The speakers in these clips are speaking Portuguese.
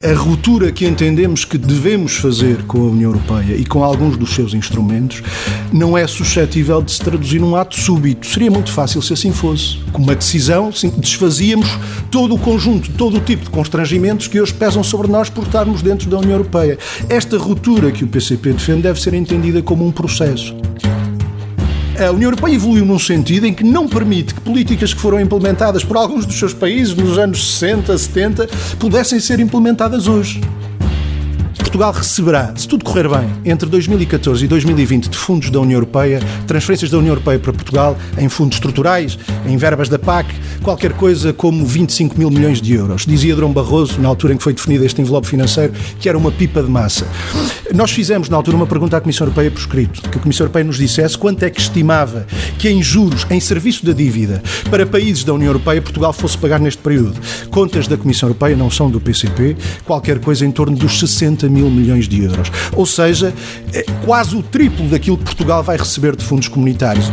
A ruptura que entendemos que devemos fazer com a União Europeia e com alguns dos seus instrumentos não é suscetível de se traduzir num ato súbito. Seria muito fácil se assim fosse. Com uma decisão, desfazíamos todo o conjunto, todo o tipo de constrangimentos que hoje pesam sobre nós por estarmos dentro da União Europeia. Esta ruptura que o PCP defende deve ser entendida como um processo. A União Europeia evoluiu num sentido em que não permite que políticas que foram implementadas por alguns dos seus países nos anos 60, 70, pudessem ser implementadas hoje. Portugal receberá, se tudo correr bem, entre 2014 e 2020 de fundos da União Europeia, transferências da União Europeia para Portugal, em fundos estruturais, em verbas da PAC, qualquer coisa como 25 mil milhões de euros. Dizia Durão Barroso, na altura em que foi definido este envelope financeiro, que era uma pipa de massa. Nós fizemos, na altura, uma pergunta à Comissão Europeia por escrito, que a Comissão Europeia nos dissesse quanto é que estimava que em juros, em serviço da dívida, para países da União Europeia, Portugal fosse pagar neste período. Contas da Comissão Europeia, não são do PCP, qualquer coisa em torno dos 60 mil milhões de euros. Ou seja, quase o triplo daquilo que Portugal vai receber de fundos comunitários.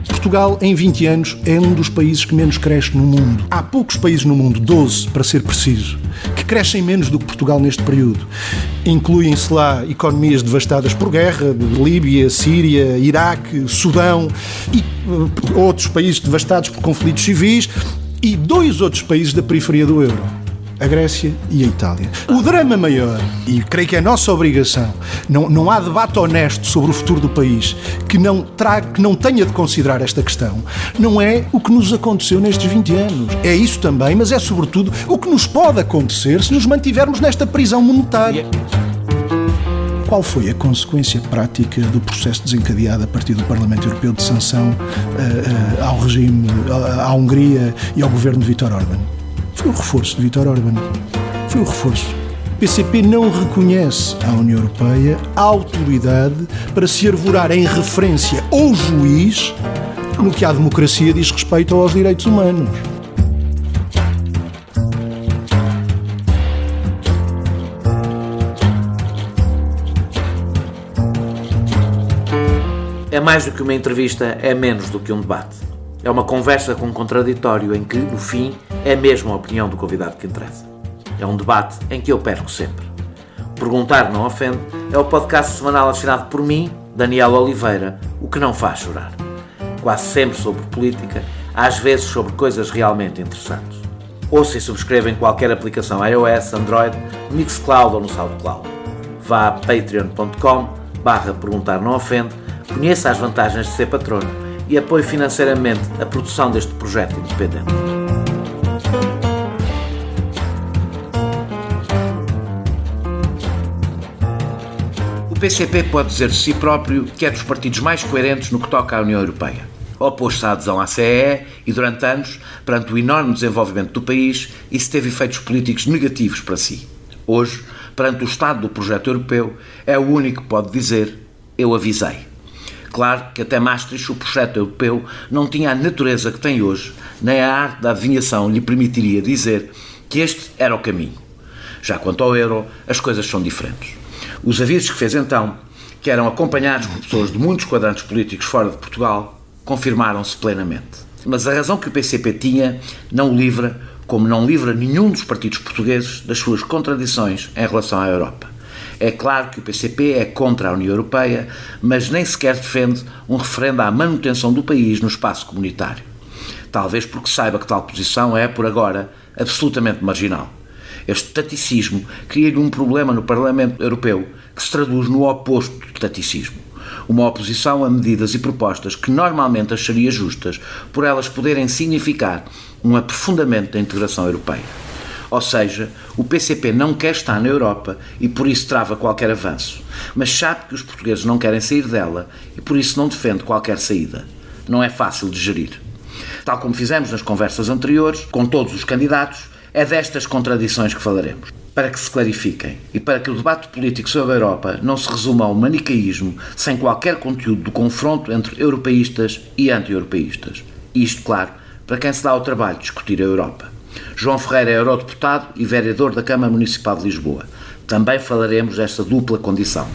Portugal, em 20 anos, é um dos países que menos cresce no mundo. Há poucos países no mundo, 12 para ser preciso, que crescem menos do que Portugal neste período. Incluem-se lá economias devastadas por guerra, de Líbia, Síria, Iraque, Sudão e outros países devastados por conflitos civis e 2 outros países da periferia do euro. A Grécia e a Itália. O drama maior, e creio que é nossa obrigação, não há debate honesto sobre o futuro do país que não tenha de considerar esta questão, não é o que nos aconteceu nestes 20 anos. É isso também, mas é sobretudo o que nos pode acontecer se nos mantivermos nesta prisão monetária. Qual foi a consequência prática do processo desencadeado a partir do Parlamento Europeu de sanção ao regime, à Hungria e ao governo de Viktor Orbán? Foi o reforço de Viktor Orbán. Foi o reforço. O PCP não reconhece à União Europeia a autoridade para se arvorar em referência ou juiz no que à democracia diz respeito aos direitos humanos. É mais do que uma entrevista, é menos do que um debate. É uma conversa com um contraditório em que, no fim, é mesmo a opinião do convidado que interessa. É um debate em que eu perco sempre. Perguntar Não Ofende é o podcast semanal assinado por mim, Daniel Oliveira, o que não faz chorar. Quase sempre sobre política, às vezes sobre coisas realmente interessantes. Ouça e subscreva em qualquer aplicação iOS, Android, Mixcloud ou no SoundCloud. Vá a patreon.com/perguntar não ofende, conheça as vantagens de ser patrono e apoie financeiramente a produção deste projeto independente. O PCP pode dizer de si próprio que é dos partidos mais coerentes no que toca à União Europeia. Opôs-se à adesão à CEE e, durante anos, perante o enorme desenvolvimento do país, isso teve efeitos políticos negativos para si. Hoje, perante o estado do projeto europeu, é o único que pode dizer: eu avisei. Claro que até Maastricht o projeto europeu não tinha a natureza que tem hoje, nem a arte da adivinhação lhe permitiria dizer que este era o caminho. Já quanto ao euro, as coisas são diferentes. Os avisos que fez então, que eram acompanhados por pessoas de muitos quadrantes políticos fora de Portugal, confirmaram-se plenamente. Mas a razão que o PCP tinha não o livra, como não livra nenhum dos partidos portugueses, das suas contradições em relação à Europa. É claro que o PCP é contra a União Europeia, mas nem sequer defende um referendo à manutenção do país no espaço comunitário. Talvez porque saiba que tal posição é, por agora, absolutamente marginal. Este taticismo cria-lhe um problema no Parlamento Europeu que se traduz no oposto do taticismo. Uma oposição a medidas e propostas que normalmente acharia justas por elas poderem significar um aprofundamento da integração europeia. Ou seja, o PCP não quer estar na Europa e por isso trava qualquer avanço, mas sabe que os portugueses não querem sair dela e por isso não defende qualquer saída. Não é fácil de gerir. Tal como fizemos nas conversas anteriores, com todos os candidatos, é destas contradições que falaremos. Para que se clarifiquem e para que o debate político sobre a Europa não se resuma ao manicaísmo sem qualquer conteúdo do confronto entre europeístas e anti-europeístas. Isto, claro, para quem se dá ao trabalho de discutir a Europa. João Ferreira é eurodeputado e vereador da Câmara Municipal de Lisboa. Também falaremos desta dupla condição.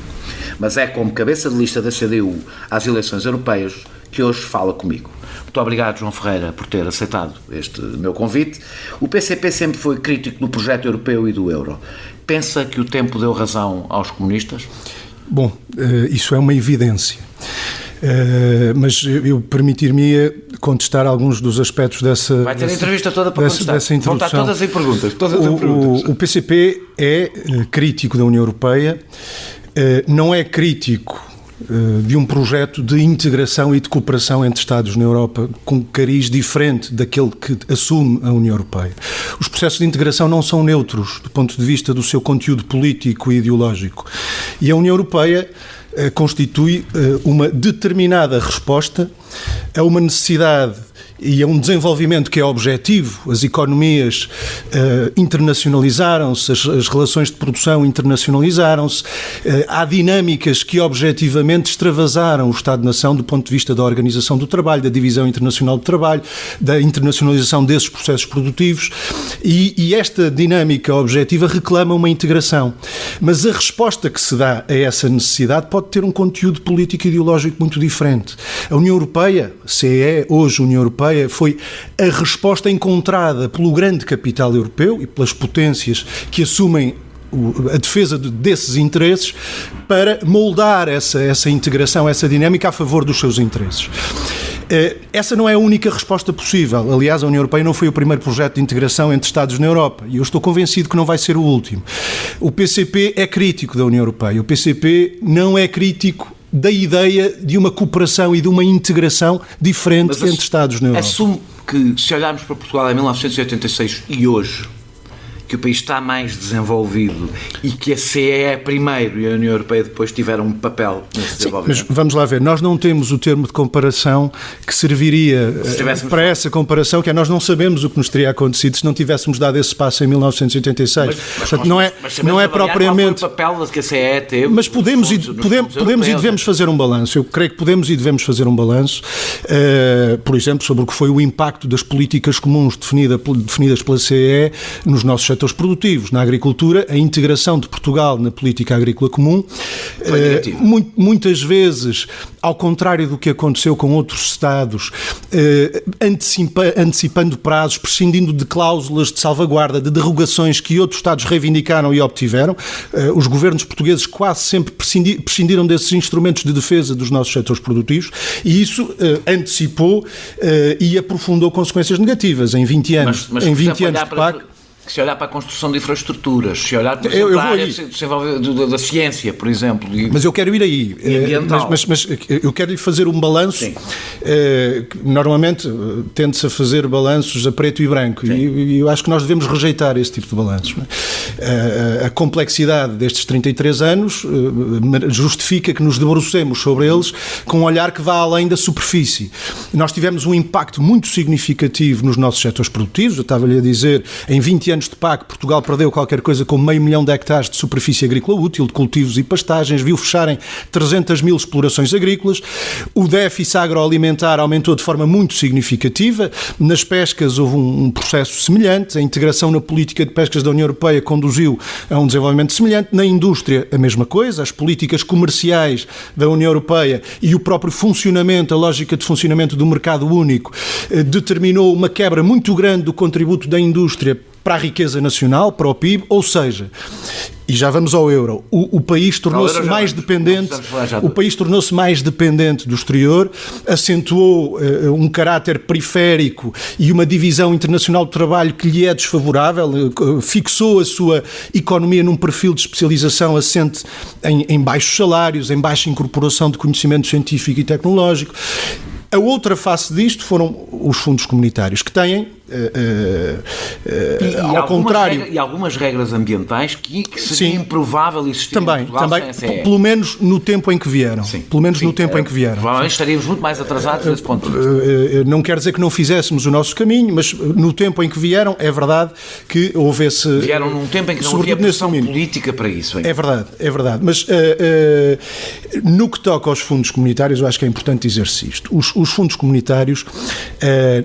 Mas é como cabeça de lista da CDU às eleições europeias que hoje fala comigo. Muito obrigado, João Ferreira, por ter aceitado este meu convite. O PCP sempre foi crítico do projeto europeu e do euro. Pensa que o tempo deu razão aos comunistas? Bom, isso é uma evidência. Mas eu permitir-me contestar alguns dos aspectos dessa... Vai ter a entrevista toda para contestar. Vão estar todas em perguntas. O PCP é crítico da União Europeia, não é crítico de um projeto de integração e de cooperação entre Estados na Europa com cariz diferente daquele que assume a União Europeia. Os processos de integração não são neutros do ponto de vista do seu conteúdo político e ideológico. E a União Europeia constitui uma determinada resposta a uma necessidade e a um desenvolvimento que é objetivo. As economias internacionalizaram-se, as relações de produção internacionalizaram-se, há dinâmicas que objetivamente extravasaram o Estado-nação do ponto de vista da organização do trabalho, da divisão internacional do trabalho, da internacionalização desses processos produtivos, e esta dinâmica objetiva reclama uma integração. Mas a resposta que se dá a essa necessidade pode ter um conteúdo político e ideológico muito diferente. A União Europeia, CE, hoje União Europeia, foi a resposta encontrada pelo grande capital europeu e pelas potências que assumem a defesa desses interesses para moldar essa integração, essa dinâmica a favor dos seus interesses. Essa não é a única resposta possível. Aliás, a União Europeia não foi o primeiro projeto de integração entre Estados na Europa e eu estou convencido que não vai ser o último. O PCP é crítico da União Europeia. O PCP não é crítico da ideia de uma cooperação e de uma integração diferente entre Estados na Europa. Assumo que, se olharmos para Portugal em 1986 e hoje, que o país está mais desenvolvido e que a CE primeiro e a União Europeia depois tiveram um papel nesse desenvolvimento. Mas vamos lá ver, nós não temos o termo de comparação que serviria para essa comparação, que é nós não sabemos o que nos teria acontecido se não tivéssemos dado esse passo em 1986. Portanto, não é propriamente... Qual foi o papel que a CE teve? Mas podemos e devemos fazer um balanço. Eu creio que podemos e devemos fazer um balanço, por exemplo, sobre o que foi o impacto das políticas comuns definidas pela CE nos nossos setores produtivos. Na agricultura, a integração de Portugal na política agrícola comum, muitas vezes, ao contrário do que aconteceu com outros Estados, antecipando prazos, prescindindo de cláusulas de salvaguarda, de derrogações que outros Estados reivindicaram e obtiveram. Os governos portugueses quase sempre prescindiram desses instrumentos de defesa dos nossos setores produtivos e isso antecipou e aprofundou consequências negativas em 20 anos. Em 20 anos de PAC. Se olhar para a construção de infraestruturas, se olhar para a área da ciência, por exemplo. Mas eu quero ir aí. Mas eu quero lhe fazer um balanço. Normalmente tende-se a fazer balanços a preto e branco. E eu acho que nós devemos rejeitar esse tipo de balanços. A complexidade destes 33 anos justifica que nos debrucemos sobre eles com um olhar que vá além da superfície. Nós tivemos um impacto muito significativo nos nossos setores produtivos. Eu estava-lhe a dizer, em 20 anos de PAC, Portugal perdeu qualquer coisa como 500 mil de hectares de superfície agrícola útil, de cultivos e pastagens, viu fecharem 300 mil explorações agrícolas, o déficit agroalimentar aumentou de forma muito significativa, nas pescas houve um processo semelhante, a integração na política de pescas da União Europeia conduziu a um desenvolvimento semelhante, na indústria a mesma coisa, as políticas comerciais da União Europeia e o próprio funcionamento, a lógica de funcionamento do mercado único determinou uma quebra muito grande do contributo da indústria para a riqueza nacional, para o PIB, ou seja, e já vamos ao euro, o país tornou-se mais dependente, o país tornou-se mais dependente do exterior, acentuou um caráter periférico e uma divisão internacional do trabalho que lhe é desfavorável, fixou a sua economia num perfil de especialização assente em baixos salários, em baixa incorporação de conhecimento científico e tecnológico. A outra face disto foram os fundos comunitários, que têm, ao contrário... E algumas regras ambientais que seria improvável existir em Portugal sem a CE. Pelo menos no tempo em que vieram. Provavelmente estaríamos muito mais atrasados desse ponto de vista. Não quer dizer que não fizéssemos o nosso caminho, mas no tempo em que vieram, é verdade que houve esse... Vieram num tempo em que não havia pressão política para isso. Hein? É verdade. Mas no que toca aos fundos comunitários, eu acho que é importante dizer-se isto. Os fundos comunitários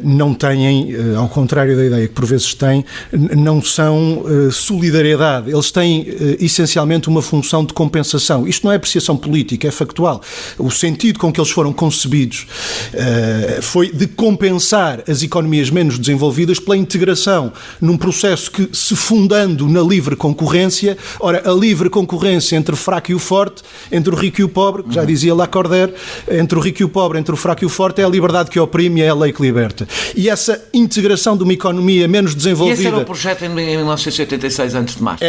não têm, ao contrário da ideia que por vezes têm, não são solidariedade. Eles têm essencialmente uma função de compensação. Isto não é apreciação política, é factual. O sentido com que eles foram concebidos foi de compensar as economias menos desenvolvidas pela integração num processo que, se fundando na livre concorrência, ora, a livre concorrência entre o fraco e o forte, entre o rico e o pobre, já dizia Lacordaire, entre o rico e o pobre, entre o fraco e o forte, é a liberdade que oprime e é a lei que liberta. E essa integração de uma economia menos desenvolvida... E esse era o projeto em 1986, antes de mais?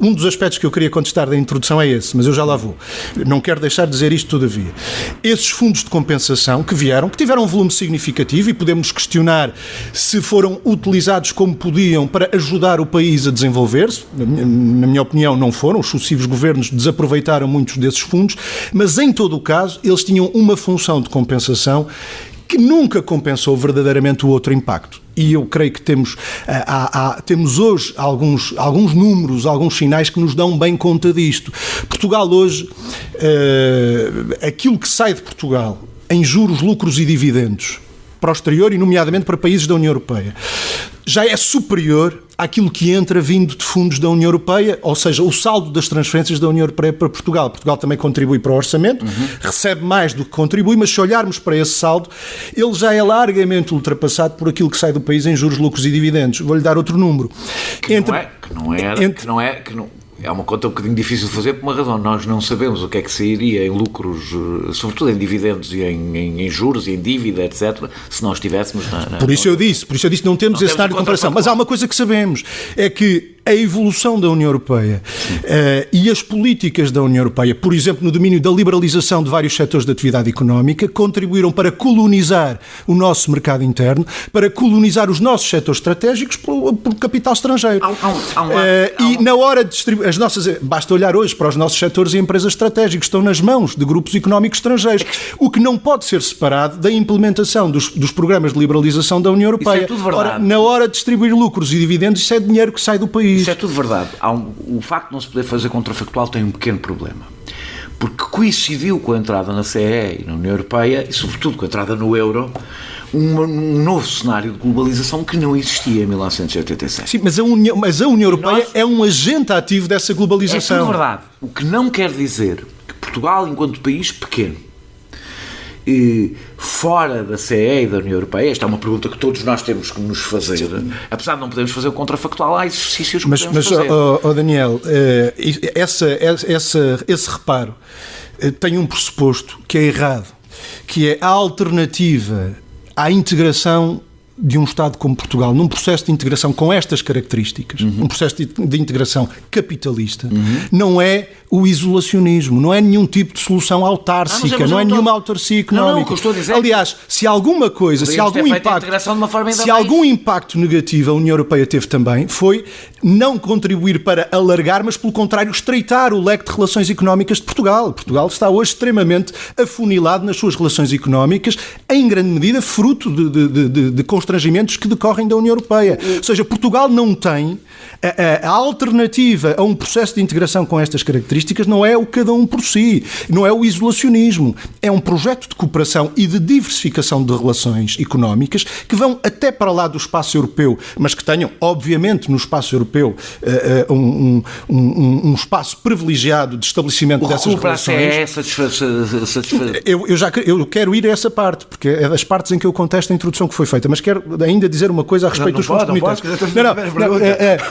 Um dos aspectos que eu queria contestar da introdução é esse, mas eu já lá vou. Não quero deixar de dizer isto todavia. Esses fundos de compensação que tiveram um volume significativo e podemos questionar se foram utilizados como podiam para ajudar o país a desenvolver-se. Na minha opinião, não foram. Os sucessivos governos desaproveitaram muitos desses fundos, mas em todo o caso, eles tinham uma função de compensação que nunca compensou verdadeiramente o outro impacto. E eu creio que temos hoje alguns números, alguns sinais que nos dão bem conta disto. Portugal hoje, aquilo que sai de Portugal em juros, lucros e dividendos para o exterior, e nomeadamente para países da União Europeia, já é superior àquilo que entra vindo de fundos da União Europeia, ou seja, o saldo das transferências da União Europeia para Portugal. Portugal também contribui para o orçamento, recebe mais do que contribui, mas se olharmos para esse saldo, ele já é largamente ultrapassado por aquilo que sai do país em juros, lucros e dividendos. Vou-lhe dar outro número. É uma conta um bocadinho difícil de fazer por uma razão. Nós não sabemos o que é que sairia em lucros, sobretudo em dividendos e em juros e em dívida, etc., se nós estivéssemos Por isso eu disse, não temos esse cenário de comparação. Mas há uma coisa que sabemos, é que a evolução da União Europeia e as políticas da União Europeia, por exemplo, no domínio da liberalização de vários setores de atividade económica, contribuíram para colonizar o nosso mercado interno, para colonizar os nossos setores estratégicos por capital estrangeiro. E na hora de distribuir basta olhar hoje para os nossos setores e empresas estratégicos, estão nas mãos de grupos económicos estrangeiros, o que não pode ser separado da implementação dos programas de liberalização da União Europeia. Isso é tudo verdade. Ora, na hora de distribuir lucros e dividendos, isso é dinheiro que sai do país. Isso é tudo verdade. O facto de não se poder fazer contrafactual tem um pequeno problema. Porque coincidiu com a entrada na CE e na União Europeia, e sobretudo com a entrada no euro, um novo cenário de globalização que não existia em 1986. Sim, mas a União Europeia é um agente ativo dessa globalização. É tudo verdade. O que não quer dizer que Portugal, enquanto país pequeno, fora da CE e da União Europeia, esta é uma pergunta que todos nós temos que nos fazer, apesar de não podermos fazer o contrafactual, há exercícios que podemos fazer. Mas, Daniel, esse reparo tem um pressuposto que é errado, que é a alternativa à integração de um Estado como Portugal, num processo de integração com estas características, um processo de integração capitalista, não é o isolacionismo, não é nenhum tipo de solução autárcica, não é nenhuma autarcia económica. Aliás, se alguma coisa, se algum impacto negativo a União Europeia teve também, foi não contribuir para alargar, mas pelo contrário, estreitar o leque de relações económicas de Portugal. Portugal está hoje extremamente afunilado nas suas relações económicas, em grande medida fruto de constrangimentos que decorrem da União Europeia. Ou seja, Portugal não tem a alternativa a um processo de integração com estas características, não é o cada um por si, não é o isolacionismo, é um projeto de cooperação e de diversificação de relações económicas que vão até para lá do espaço europeu, mas que tenham, obviamente, no espaço europeu um espaço privilegiado de estabelecimento dessas relações. Eu quero ir a essa parte, porque é das partes em que eu contesto a introdução que foi feita, mas quero ainda dizer uma coisa a respeito dos fundos comunitários.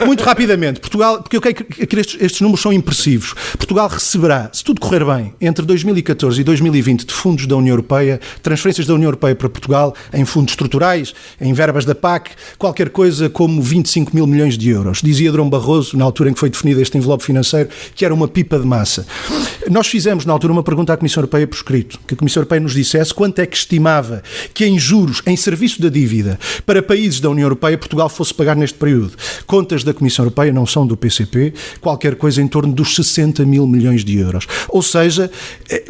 Muito rapidamente, Portugal, porque eu creio que estes números são impressivos. Portugal receberá, se tudo correr bem, entre 2014 e 2020 de fundos da União Europeia, transferências da União Europeia para Portugal, em fundos estruturais, em verbas da PAC, qualquer coisa como 25 mil milhões de euros. Dizia Durão Barroso, na altura em que foi definido este envelope financeiro, que era uma pipa de massa. Nós fizemos, na altura, uma pergunta à Comissão Europeia por escrito, que a Comissão Europeia nos dissesse quanto é que estimava que em juros, em serviço da dívida, para países da União Europeia, Portugal fosse pagar neste período. Contas da Comissão Europeia, não são do PCP, qualquer coisa em torno dos 60 mil milhões de euros. Ou seja,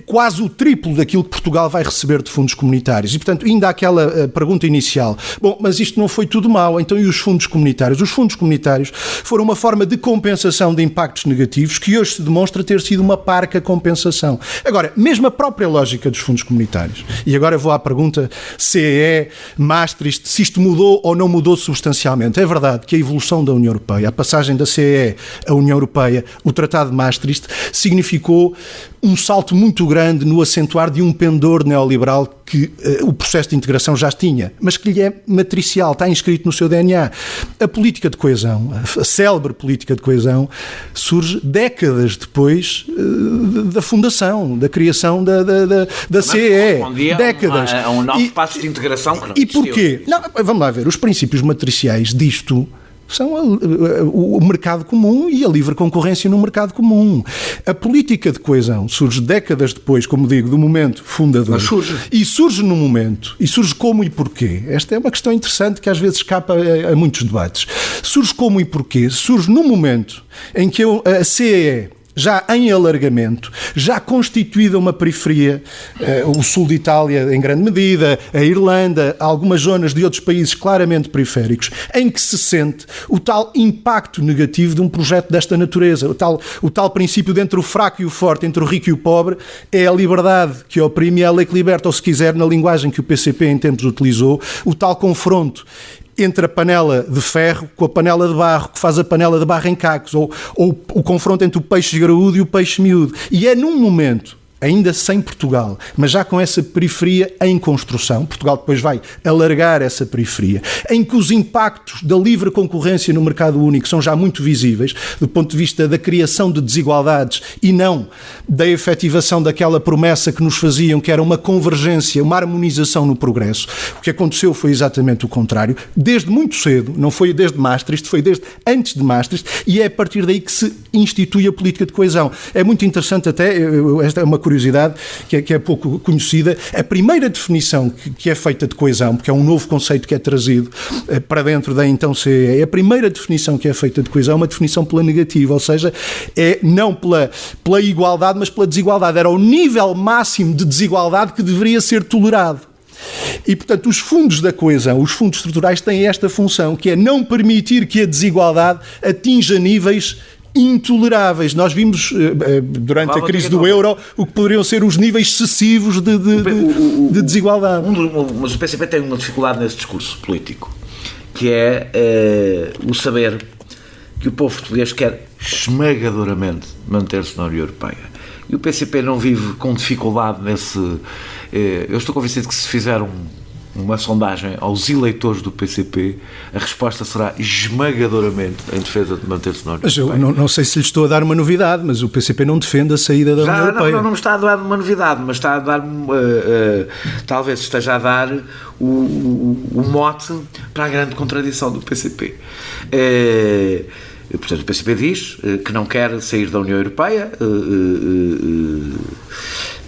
quase o triplo daquilo que Portugal vai receber de fundos comunitários. E, portanto, ainda aquela pergunta inicial. Bom, mas isto não foi tudo mau, então e os fundos comunitários? Os fundos comunitários foram uma forma de compensação de impactos negativos que hoje se demonstra ter sido uma parca compensação. Agora, mesmo a própria lógica dos fundos comunitários, e agora vou à pergunta CEE, Maastricht, se isto mudou ou não mudou substancialmente. É verdade que a evolução da União Europeia, a passagem da CEE à União Europeia, o Tratado de Maastricht, significou um salto muito grande no acentuar de um pendor neoliberal que o processo de integração já tinha, mas que lhe é matricial, está inscrito no seu DNA. A política de coesão, a célebre política de coesão, surge décadas depois da fundação, da criação da CEE. Décadas. A um novo espaço de integração que não existiu. E porquê? Não, vamos lá ver, os princípios matriciais disto são o mercado comum e a livre concorrência no mercado comum. A política de coesão surge décadas depois, como digo, do momento fundador. Mas surge. E surge no momento. E surge como e porquê? Esta é uma questão interessante que às vezes escapa a muitos debates. Surge como e porquê? Surge no momento em que a CEE, já em alargamento, já constituída uma periferia, o sul de Itália em grande medida, a Irlanda, algumas zonas de outros países claramente periféricos, em que se sente o tal impacto negativo de um projeto desta natureza, o tal princípio de entre o fraco e o forte, entre o rico e o pobre, é a liberdade que oprime e ela que liberta, ou se quiser, na linguagem que o PCP em tempos utilizou, o tal confronto entre a panela de ferro com a panela de barro, que faz a panela de barro em cacos, ou o confronto entre o peixe graúdo e o peixe miúdo. E é num momento, ainda sem Portugal, mas já com essa periferia em construção, Portugal depois vai alargar essa periferia, em que os impactos da livre concorrência no mercado único são já muito visíveis, do ponto de vista da criação de desigualdades e não da efetivação daquela promessa que nos faziam, que era uma convergência, uma harmonização no progresso. O que aconteceu foi exatamente o contrário, desde muito cedo, não foi desde Maastricht, foi desde antes de Maastricht, e é a partir daí que se institui a política de coesão. É muito interessante até, esta é uma curiosidade que é pouco conhecida, a primeira definição que é feita de coesão, porque é um novo conceito que é trazido para dentro da então CEE, a primeira definição que é feita de coesão é uma definição pela negativa, ou seja, é não pela igualdade, mas pela desigualdade. Era o nível máximo de desigualdade que deveria ser tolerado. E, portanto, os fundos da coesão, os fundos estruturais, têm esta função, que é não permitir que a desigualdade atinja níveis intoleráveis. Nós vimos durante a crise do euro o que poderiam ser os níveis excessivos de desigualdade. Mas o PCP tem uma dificuldade nesse discurso político, que é o saber que o povo português quer esmagadoramente manter-se na União Europeia. E o PCP não vive com dificuldade nesse... Eu estou convencido que se fizer uma sondagem aos eleitores do PCP, a resposta será esmagadoramente em defesa de manter-se na União Europeia. Mas eu não sei se lhe estou a dar uma novidade, mas o PCP não defende a saída da União Europeia. Não me está a dar uma novidade, mas está a dar, talvez esteja a dar o mote para a grande contradição do PCP. Portanto, o PCP diz que não quer sair da União Europeia,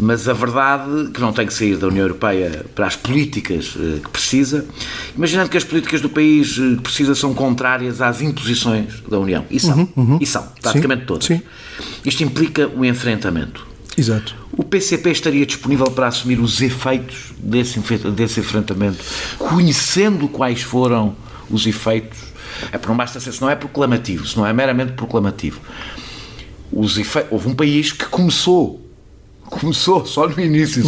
mas a verdade que não tem que sair da União Europeia para as políticas que precisa, imaginando que as políticas do país que precisa são contrárias às imposições da União, e são, praticamente todas. Sim. Isto implica um enfrentamento. Exato. O PCP estaria disponível para assumir os efeitos desse enfrentamento, conhecendo quais foram os efeitos? Não basta ser, se não é proclamativo, se não é meramente proclamativo. Houve um país que começou só no início,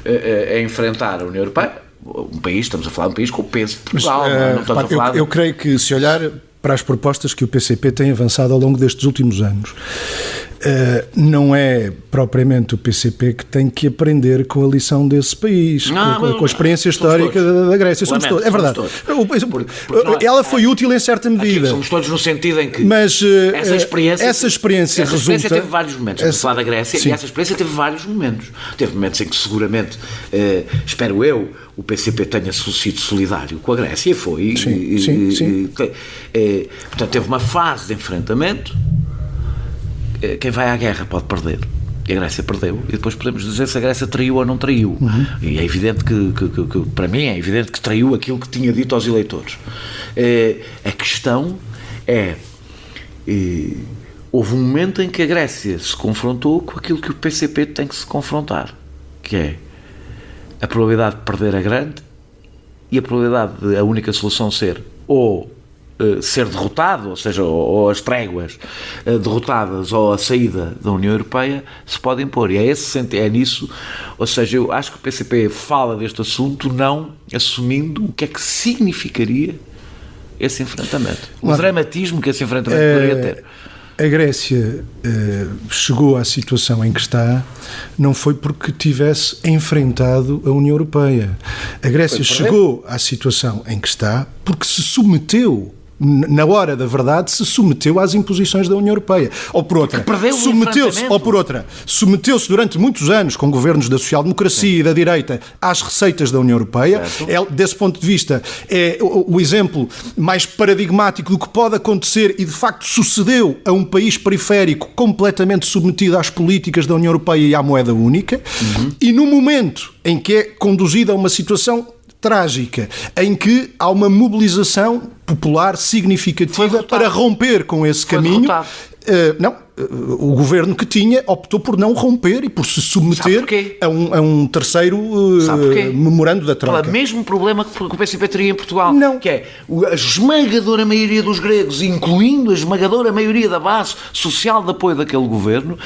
a enfrentar a União Europeia. Um país, estamos a falar de um país com o peso de Portugal. Eu creio que, se olhar para as propostas que o PCP tem avançado ao longo destes últimos anos, não é propriamente o PCP que tem que aprender com a lição desse país, com a experiência histórica da Grécia. Somos todos. É verdade. Ela foi útil em certa medida. Somos todos no sentido em que mas essa experiência resulta... teve vários momentos. Estamos a falar da Grécia, sim. E essa experiência teve vários momentos. Teve momentos em que seguramente, espero eu, o PCP tenha sido solidário com a Grécia, foi. Sim. Portanto, teve uma fase de enfrentamento. Quem vai à guerra pode perder. E a Grécia perdeu. E depois podemos dizer se a Grécia traiu ou não traiu. E é evidente que para mim, é evidente que traiu aquilo que tinha dito aos eleitores. A questão é houve um momento em que a Grécia se confrontou com aquilo que o PCP tem que se confrontar, que é a probabilidade de perder é grande e a probabilidade de a única solução ser ou ser derrotado, ou seja, ou as tréguas derrotadas ou a saída da União Europeia se pode impor. E é nisso, ou seja, eu acho que o PCP fala deste assunto não assumindo o que é que significaria esse enfrentamento. O dramatismo que esse enfrentamento poderia ter. A Grécia chegou à situação em que está não foi porque tivesse enfrentado a União Europeia. A Grécia chegou à situação em que está porque se submeteu, na hora da verdade, se submeteu às imposições da União Europeia. Ou por outra, submeteu-se durante muitos anos, com governos da social-democracia e da direita, às receitas da União Europeia. Desse ponto de vista, é o exemplo mais paradigmático do que pode acontecer e, de facto, sucedeu a um país periférico completamente submetido às políticas da União Europeia e à moeda única. E no momento em que é conduzida a uma situação trágica, em que há uma mobilização popular significativa para romper com esse caminho. O governo que tinha optou por não romper e por se submeter a um terceiro memorando da troca. Pelo mesmo problema que o PCP teria em Portugal, não. Que é a esmagadora maioria dos gregos, incluindo a esmagadora maioria da base social de apoio daquele governo,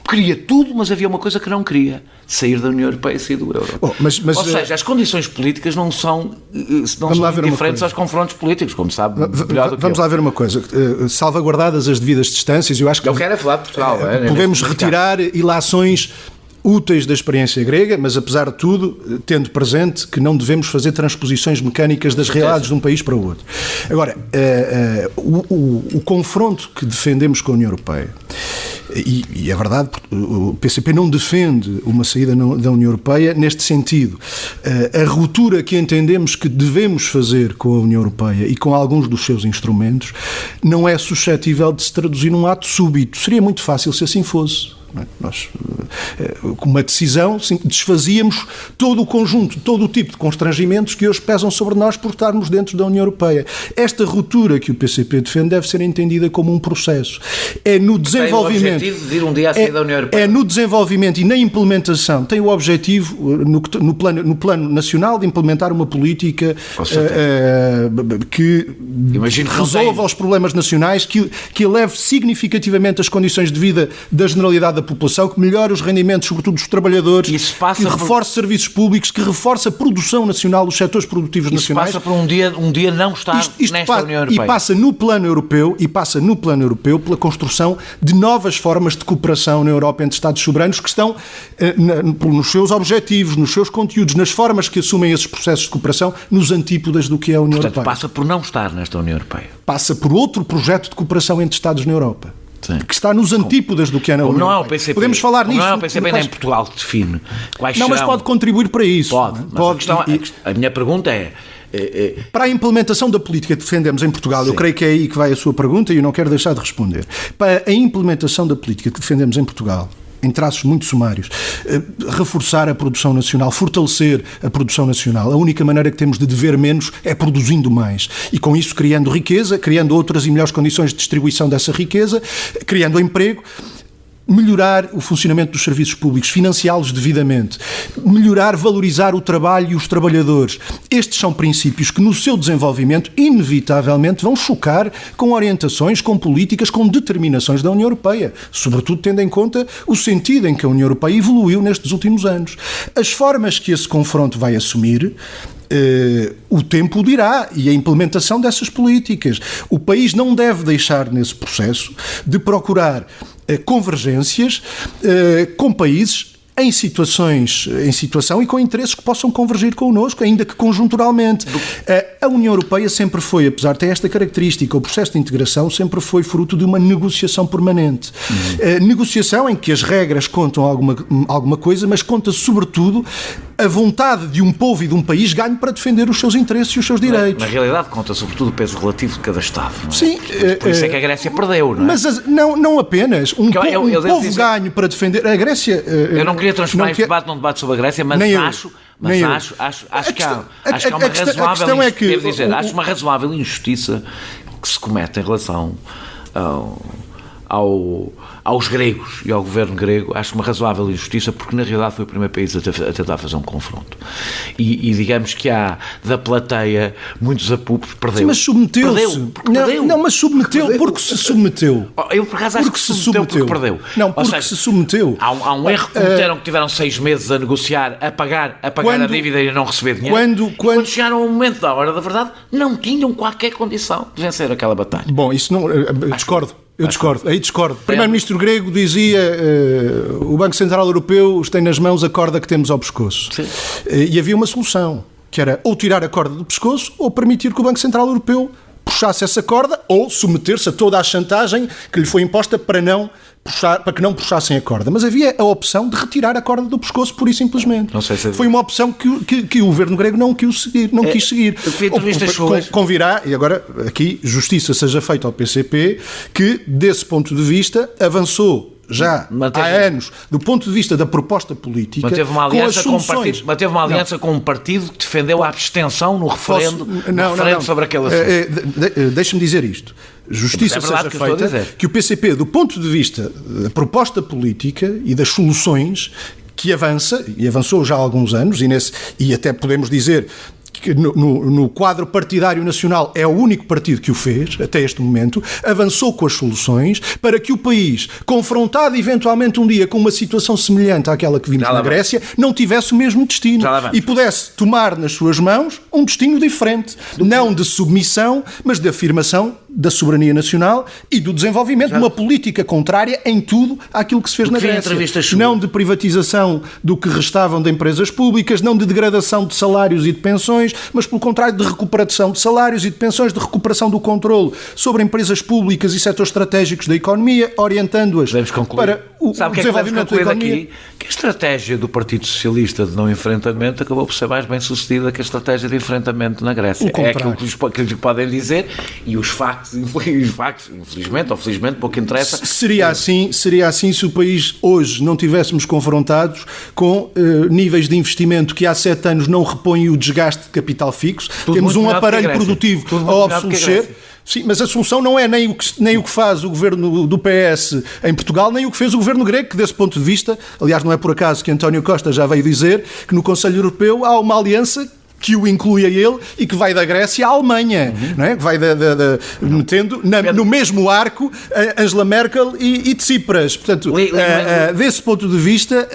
queria tudo, mas havia uma coisa que não queria: sair da União Europeia e sair do euro. Ou seja, as condições políticas não são diferentes aos confrontos políticos, como sabe melhor do que Vamos lá ver uma coisa. Salvaguardadas as devidas distâncias, eu acho que... Eu quero falar de Portugal. Podemos retirar ilações úteis da experiência grega, mas apesar de tudo, tendo presente que não devemos fazer transposições mecânicas das realidades de um país para o outro. Agora, o confronto que defendemos com a União Europeia, e é verdade, o PCP não defende uma saída da União Europeia neste sentido. A ruptura que entendemos que devemos fazer com a União Europeia e com alguns dos seus instrumentos não é suscetível de se traduzir num ato súbito. Seria muito fácil se assim fosse. Nós, com uma decisão, desfazíamos todo o conjunto, todo o tipo de constrangimentos que hoje pesam sobre nós por estarmos dentro da União Europeia. Esta ruptura que o PCP defende deve ser entendida como um processo. É no desenvolvimento... Tem o objetivo de ir um dia a sair da União Europeia. É no desenvolvimento e na implementação. Tem o objetivo, no plano nacional, de implementar uma política que resolva os problemas nacionais, que eleve significativamente as condições de vida da generalidade da população, que melhore os rendimentos, sobretudo dos trabalhadores, que reforce serviços públicos, que reforce a produção nacional, os setores produtivos nacionais. Isso passa por um dia não estar nesta União Europeia. E passa no plano europeu pela construção de novas formas de cooperação na Europa entre Estados soberanos que estão nos seus objetivos, nos seus conteúdos, nas formas que assumem esses processos de cooperação, nos antípodas do que é a União Europeia. Passa por não estar nesta União Europeia. Passa por outro projeto de cooperação entre Estados na Europa. Sim. Que está nos antípodas do que é na União Europeia. Não é o PCP. Podemos falar nisso. Não é o PCP nem Portugal que define quais não, mas pode contribuir para isso. Pode. A minha pergunta é... Para a implementação da política que defendemos em Portugal, eu creio que é aí que vai a sua pergunta e eu não quero deixar de responder. Para a implementação da política que defendemos em Portugal, em traços muito sumários, reforçar a produção nacional, fortalecer a produção nacional. A única maneira que temos de dever menos é produzindo mais. E com isso criando riqueza, criando outras e melhores condições de distribuição dessa riqueza, criando emprego, melhorar o funcionamento dos serviços públicos, financiá-los devidamente, melhorar, valorizar o trabalho e os trabalhadores. Estes são princípios que no seu desenvolvimento inevitavelmente vão chocar com orientações, com políticas, com determinações da União Europeia, sobretudo tendo em conta o sentido em que a União Europeia evoluiu nestes últimos anos. As formas que esse confronto vai assumir, o tempo dirá, e a implementação dessas políticas. O país não deve deixar nesse processo de procurar convergências com países em situação e com interesses que possam convergir connosco, ainda que conjunturalmente. A União Europeia sempre foi, apesar de ter esta característica, o processo de integração sempre foi fruto de uma negociação permanente. Negociação em que as regras contam alguma coisa, mas conta sobretudo a vontade de um povo e de um país ganho para defender os seus interesses e os seus direitos. Na realidade conta sobretudo o peso relativo de cada Estado. Não é? Sim. Por isso é que a Grécia perdeu, não é? Mas não apenas. Um povo ganho para defender... A Grécia... Eu não queria transformar este debate num debate sobre a Grécia, mas acho que há uma razoável... Acho uma razoável injustiça que se comete em relação aos gregos e ao governo grego, acho uma razoável injustiça, porque na realidade foi o primeiro país a tentar fazer um confronto. E digamos que há da plateia muitos apupos, perdeu. Sim, mas submeteu-se. Não, mas submeteu porque se submeteu. Eu por acaso acho que se submeteu porque perdeu. Não, porque se submeteu. Há um erro que cometeram, que tiveram 6 meses a negociar, a pagar a dívida e a não receber dinheiro. Quando chegaram ao momento da hora da verdade, não tinham qualquer condição de vencer aquela batalha. Bom, isso não... discordo. Eu discordo, aí discordo. O primeiro-ministro grego dizia o Banco Central Europeu tem nas mãos a corda que temos ao pescoço. Sim. E havia uma solução, que era ou tirar a corda do pescoço ou permitir que o Banco Central Europeu puxasse essa corda ou submeter-se a toda a chantagem que lhe foi imposta para que não puxassem a corda. Mas havia a opção de retirar a corda do pescoço, pura e simplesmente. Não sei se... Foi uma opção que o governo grego não quis seguir. Convirá, e agora aqui justiça seja feita ao PCP, que desse ponto de vista avançou já há anos, do ponto de vista da proposta política, manteve uma aliança com um partido que defendeu a abstenção no referendo, sobre aquele assunto. Deixa-me dizer isto. Justiça seja feita que o PCP, do ponto de vista da proposta política e das soluções, que avança, e avançou já há alguns anos, e até podemos dizer que no quadro partidário nacional é o único partido que o fez, até este momento, avançou com as soluções para que o país, confrontado eventualmente um dia com uma situação semelhante àquela que vimos na Grécia, não tivesse o mesmo destino e pudesse tomar nas suas mãos um destino diferente, não de submissão, mas de afirmação da soberania nacional e do desenvolvimento de uma política contrária em tudo àquilo que se fez na Grécia. Não de privatização do que restavam de empresas públicas, não de degradação de salários e de pensões, mas pelo contrário de recuperação de salários e de pensões, de recuperação do controle sobre empresas públicas e setores estratégicos da economia, orientando-as para o desenvolvimento da economia. Aqui? Que a estratégia do Partido Socialista de não enfrentamento acabou por ser mais bem sucedida que a estratégia de enfrentamento na Grécia. É aquilo que lhes podem dizer, e os factos, infelizmente ou felizmente, pouco interessa. Seria assim se o país hoje não tivéssemos confrontados com níveis de investimento que há 7 anos não repõem o desgaste de capital fixo. Temos um aparelho produtivo a obsolescer. Sim, mas a solução não é nem o que faz o governo do PS em Portugal, nem o que fez o governo grego, que desse ponto de vista, aliás, não é por acaso que António Costa já veio dizer que no Conselho Europeu há uma aliança que o inclui a ele e que vai da Grécia à Alemanha, não é? Que vai metendo no mesmo arco Angela Merkel e Tsipras. Portanto, desse ponto de vista,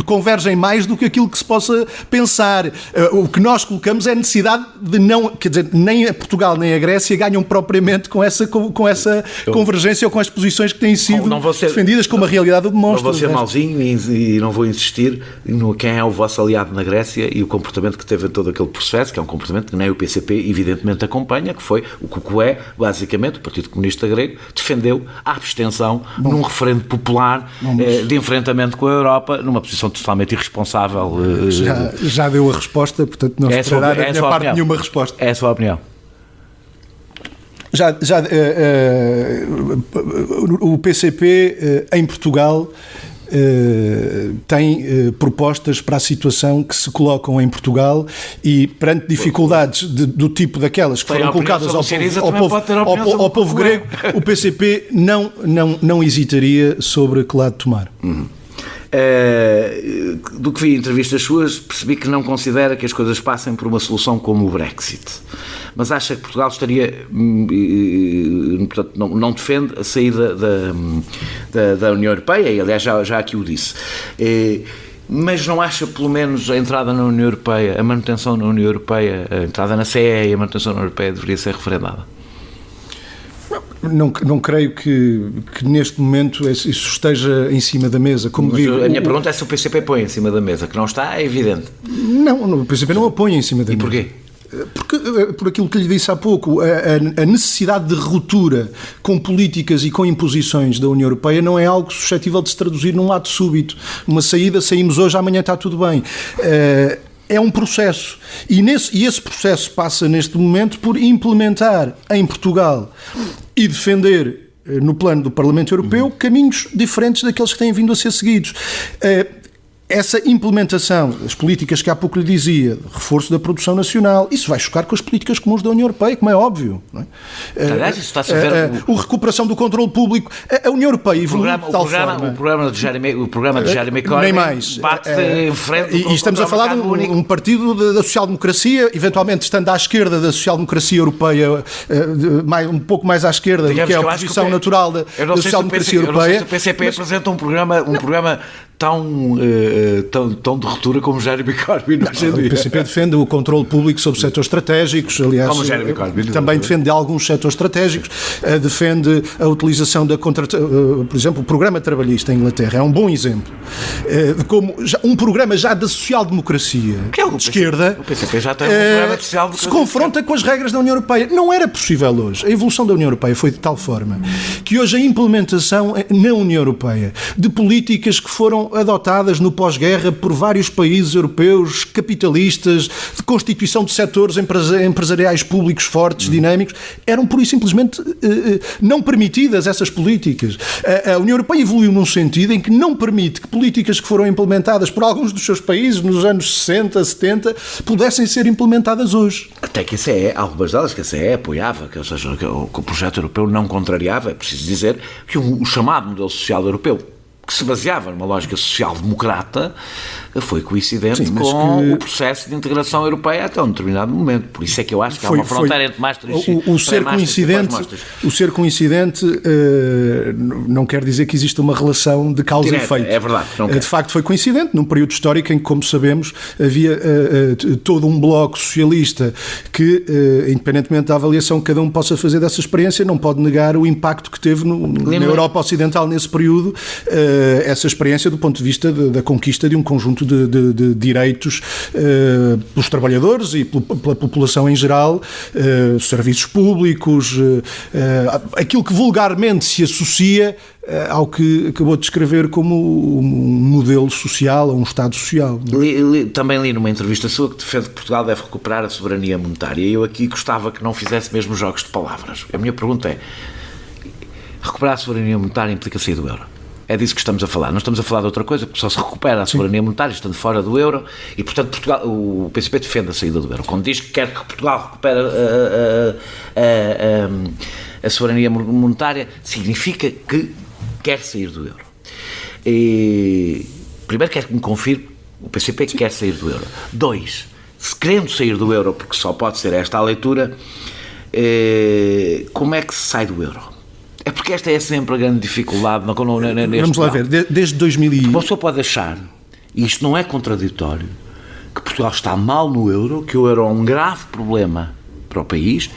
convergem mais do que aquilo que se possa pensar. O que nós colocamos é a necessidade de não... Quer dizer, nem a Portugal nem a Grécia ganham propriamente com essa convergência ou com as posições que têm sido defendidas, como a realidade o demonstra. Não vou ser mauzinho e não vou insistir no quem é o vosso aliado na Grécia e o comportamento que teve todo aquele processo, que é um comportamento que nem o PCP evidentemente acompanha, que foi o que basicamente, o Partido Comunista Grego defendeu a abstenção num referendo popular de enfrentamento com a Europa, numa posição totalmente irresponsável. Já deu a resposta, portanto não esperará da minha parte nenhuma resposta. É a sua opinião. O PCP em Portugal tem propostas para a situação que se colocam em Portugal e perante dificuldades do tipo daquelas que foram colocadas ao povo grego, o PCP não hesitaria sobre que lado tomar. Do que vi em entrevistas suas, percebi que não considera que as coisas passem por uma solução como o Brexit, mas acha que Portugal estaria, portanto, não defende a saída da União Europeia, e aliás já aqui o disse, mas não acha pelo menos a entrada na União Europeia, a manutenção na União Europeia, a entrada na CE e a manutenção na União Europeia deveria ser referendada? Não creio que neste momento isso esteja em cima da mesa. Como digo, a minha pergunta é se o PCP põe em cima da mesa, que não está, é evidente. Não, o PCP não a põe em cima da mesa. E porquê? Por aquilo que lhe disse há pouco, a necessidade de ruptura com políticas e com imposições da União Europeia não é algo suscetível de se traduzir num ato súbito. Uma saída, saímos hoje, amanhã está tudo bem. É um processo e esse processo passa neste momento por implementar em Portugal e defender no plano do Parlamento Europeu caminhos diferentes daqueles que têm vindo a ser seguidos. essa implementação das políticas que há pouco lhe dizia, reforço da produção nacional, isso vai chocar com as políticas comuns da União Europeia, como é óbvio. Não é? Aliás, isso está-se a ver... A recuperação do controle público. A União Europeia evoluiu de tal forma... O programa de Jeremy Corbyn nem mais. Bate em frente... E estamos a falar de um partido da social-democracia, eventualmente estando à esquerda da social-democracia europeia, um pouco mais à esquerda, do que é a oposição natural da social-democracia europeia. Eu não sei se o PCP apresenta um programa tão de ruptura como Jeremy Corbyn. O PCP defende o controle público sobre setores estratégicos, aliás, como Jeremy Corbyn, também defende alguns setores estratégicos, defende a utilização da por exemplo, o programa trabalhista em Inglaterra é um bom exemplo de como um programa já da social-democracia de esquerda, o PCP já tem um programa de social-democracia, se confronta com as regras da União Europeia. Não era possível hoje. A evolução da União Europeia foi de tal forma que hoje a implementação na União Europeia de políticas que foram adotadas no pós-guerra por vários países europeus capitalistas, de constituição de setores empresariais públicos fortes, dinâmicos, eram pura e simplesmente não permitidas essas políticas. A União Europeia evoluiu num sentido em que não permite que políticas que foram implementadas por alguns dos seus países nos anos 60, 70, pudessem ser implementadas hoje. Até que a CE, algumas delas que a CE apoiava, que o projeto europeu não contrariava, é preciso dizer que o chamado modelo social europeu, que se baseava numa lógica social-democrata, foi coincidente com o processo de integração europeia até um determinado momento. Por isso é que eu acho que há uma fronteira entre Maastricht o ser coincidente não quer dizer que exista uma relação de causa e efeito. É verdade. De facto foi coincidente num período histórico em que, como sabemos, havia todo um bloco socialista que, independentemente da avaliação que cada um possa fazer dessa experiência, não pode negar o impacto que teve na Europa Ocidental nesse período, essa experiência do ponto de vista da conquista de um conjunto de direitos pelos trabalhadores e pela população em geral, serviços públicos, aquilo que vulgarmente se associa ao que acabou de descrever como um modelo social ou um Estado social. Também li numa entrevista sua que defende que Portugal deve recuperar a soberania monetária, e eu aqui gostava que não fizesse mesmo jogos de palavras. A minha pergunta é: recuperar a soberania monetária implica sair do euro? É disso que estamos a falar. Não estamos a falar de outra coisa, porque só se recupera a soberania monetária estando fora do euro, e, portanto, o PCP defende a saída do euro. Quando diz que quer que Portugal recupere a soberania monetária, significa que quer sair do euro. E, primeiro, quero que me confirme, o PCP quer sair do euro. 2, se querendo sair do euro, porque só pode ser esta a leitura, como é que se sai do euro? É porque esta é sempre a grande dificuldade. Vamos lá ver, desde 2000... Uma pessoa pode achar, e isto não é contraditório, que Portugal está mal no euro, que o euro é um grave problema para o país,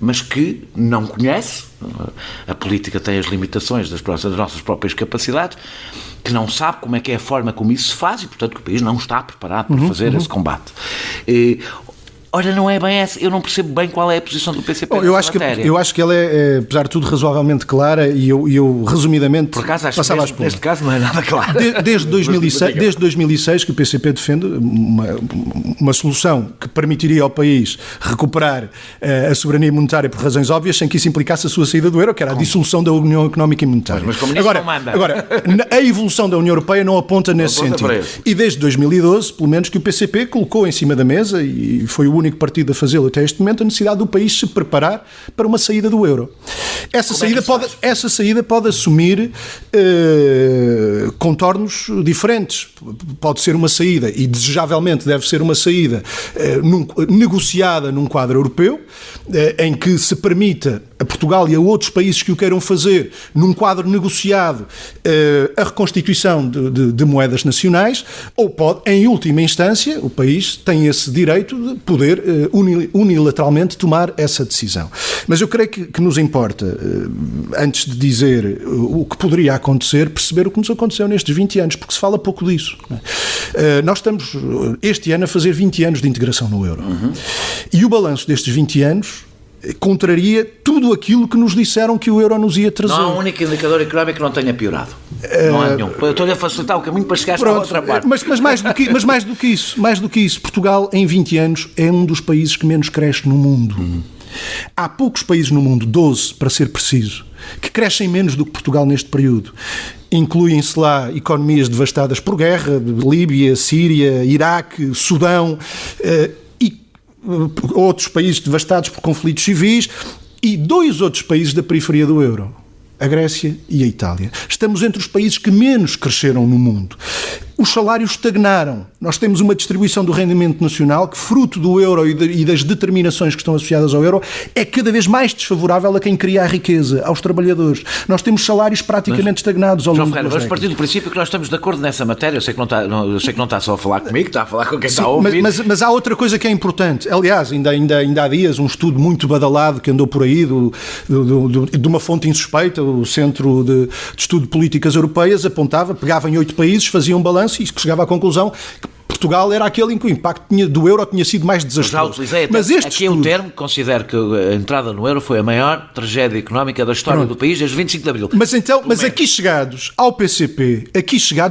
mas que não conhece, a política tem as limitações das nossas próprias capacidades, que não sabe como é que é a forma como isso se faz, e, portanto, que o país não está preparado para fazer esse combate. Olha, não é bem essa. Eu não percebo bem qual é a posição do PCP nessa matéria. Eu acho que ela é, apesar de tudo, razoavelmente clara, e eu resumidamente, por acaso, acho que neste caso não é nada claro. Desde 2006 que o PCP defende uma solução que permitiria ao país recuperar a soberania monetária por razões óbvias, sem que isso implicasse a sua saída do euro, que era a dissolução da União Económica e Monetária. Mas como nisso não manda. Agora, a evolução da União Europeia não aponta nesse sentido. E desde 2012, pelo menos, que o PCP colocou em cima da mesa, e foi o único partido a fazê-lo até este momento, a necessidade do país se preparar para uma saída do euro. Essa saída pode assumir contornos diferentes. Pode ser uma saída, e desejavelmente deve ser uma saída negociada num quadro europeu, em que se permita a Portugal e a outros países que o queiram fazer, num quadro negociado, a reconstituição de moedas nacionais, ou pode, em última instância, o país tem esse direito de poder unilateralmente tomar essa decisão. Mas eu creio que nos importa, antes de dizer o que poderia acontecer, perceber o que nos aconteceu nestes 20 anos, porque se fala pouco disso. Nós estamos, este ano, a fazer 20 anos de integração no euro. E o balanço destes 20 anos contraria tudo aquilo que nos disseram que o euro nos ia trazer. Não há um único indicador económico que não tenha piorado. Não há nenhum. Eu estou-lhe a facilitar o caminho para chegar à outra parte. Mas mais do que isso, Portugal, em 20 anos, é um dos países que menos cresce no mundo. Há poucos países no mundo, 12 para ser preciso, que crescem menos do que Portugal neste período. Incluem-se lá economias devastadas por guerra, Líbia, Síria, Iraque, Sudão e outros países devastados por conflitos civis e 2 outros países da periferia do euro, a Grécia e a Itália. Estamos entre os países que menos cresceram no mundo. Os salários estagnaram. Nós temos uma distribuição do rendimento nacional que, fruto do euro e das determinações que estão associadas ao euro, é cada vez mais desfavorável a quem cria a riqueza, aos trabalhadores. Nós temos salários praticamente estagnados ao longo das décadas. Vamos partir do princípio que nós estamos de acordo nessa matéria. Eu sei que não está só a falar comigo, está a falar com quem está a ouvir. Mas há outra coisa que é importante. Aliás, ainda há dias, um estudo muito badalado que andou por aí de uma fonte insuspeita, o Centro de Estudo de Políticas Europeias, apontava, pegava em 8 países, fazia um balanço e chegava à conclusão que Portugal era aquele em que o impacto do euro tinha sido mais desastroso. Mas aqui é o termo, considero que a entrada no euro foi a maior tragédia económica da história do país desde 25 de Abril. Mas aqui chegados ao PCP,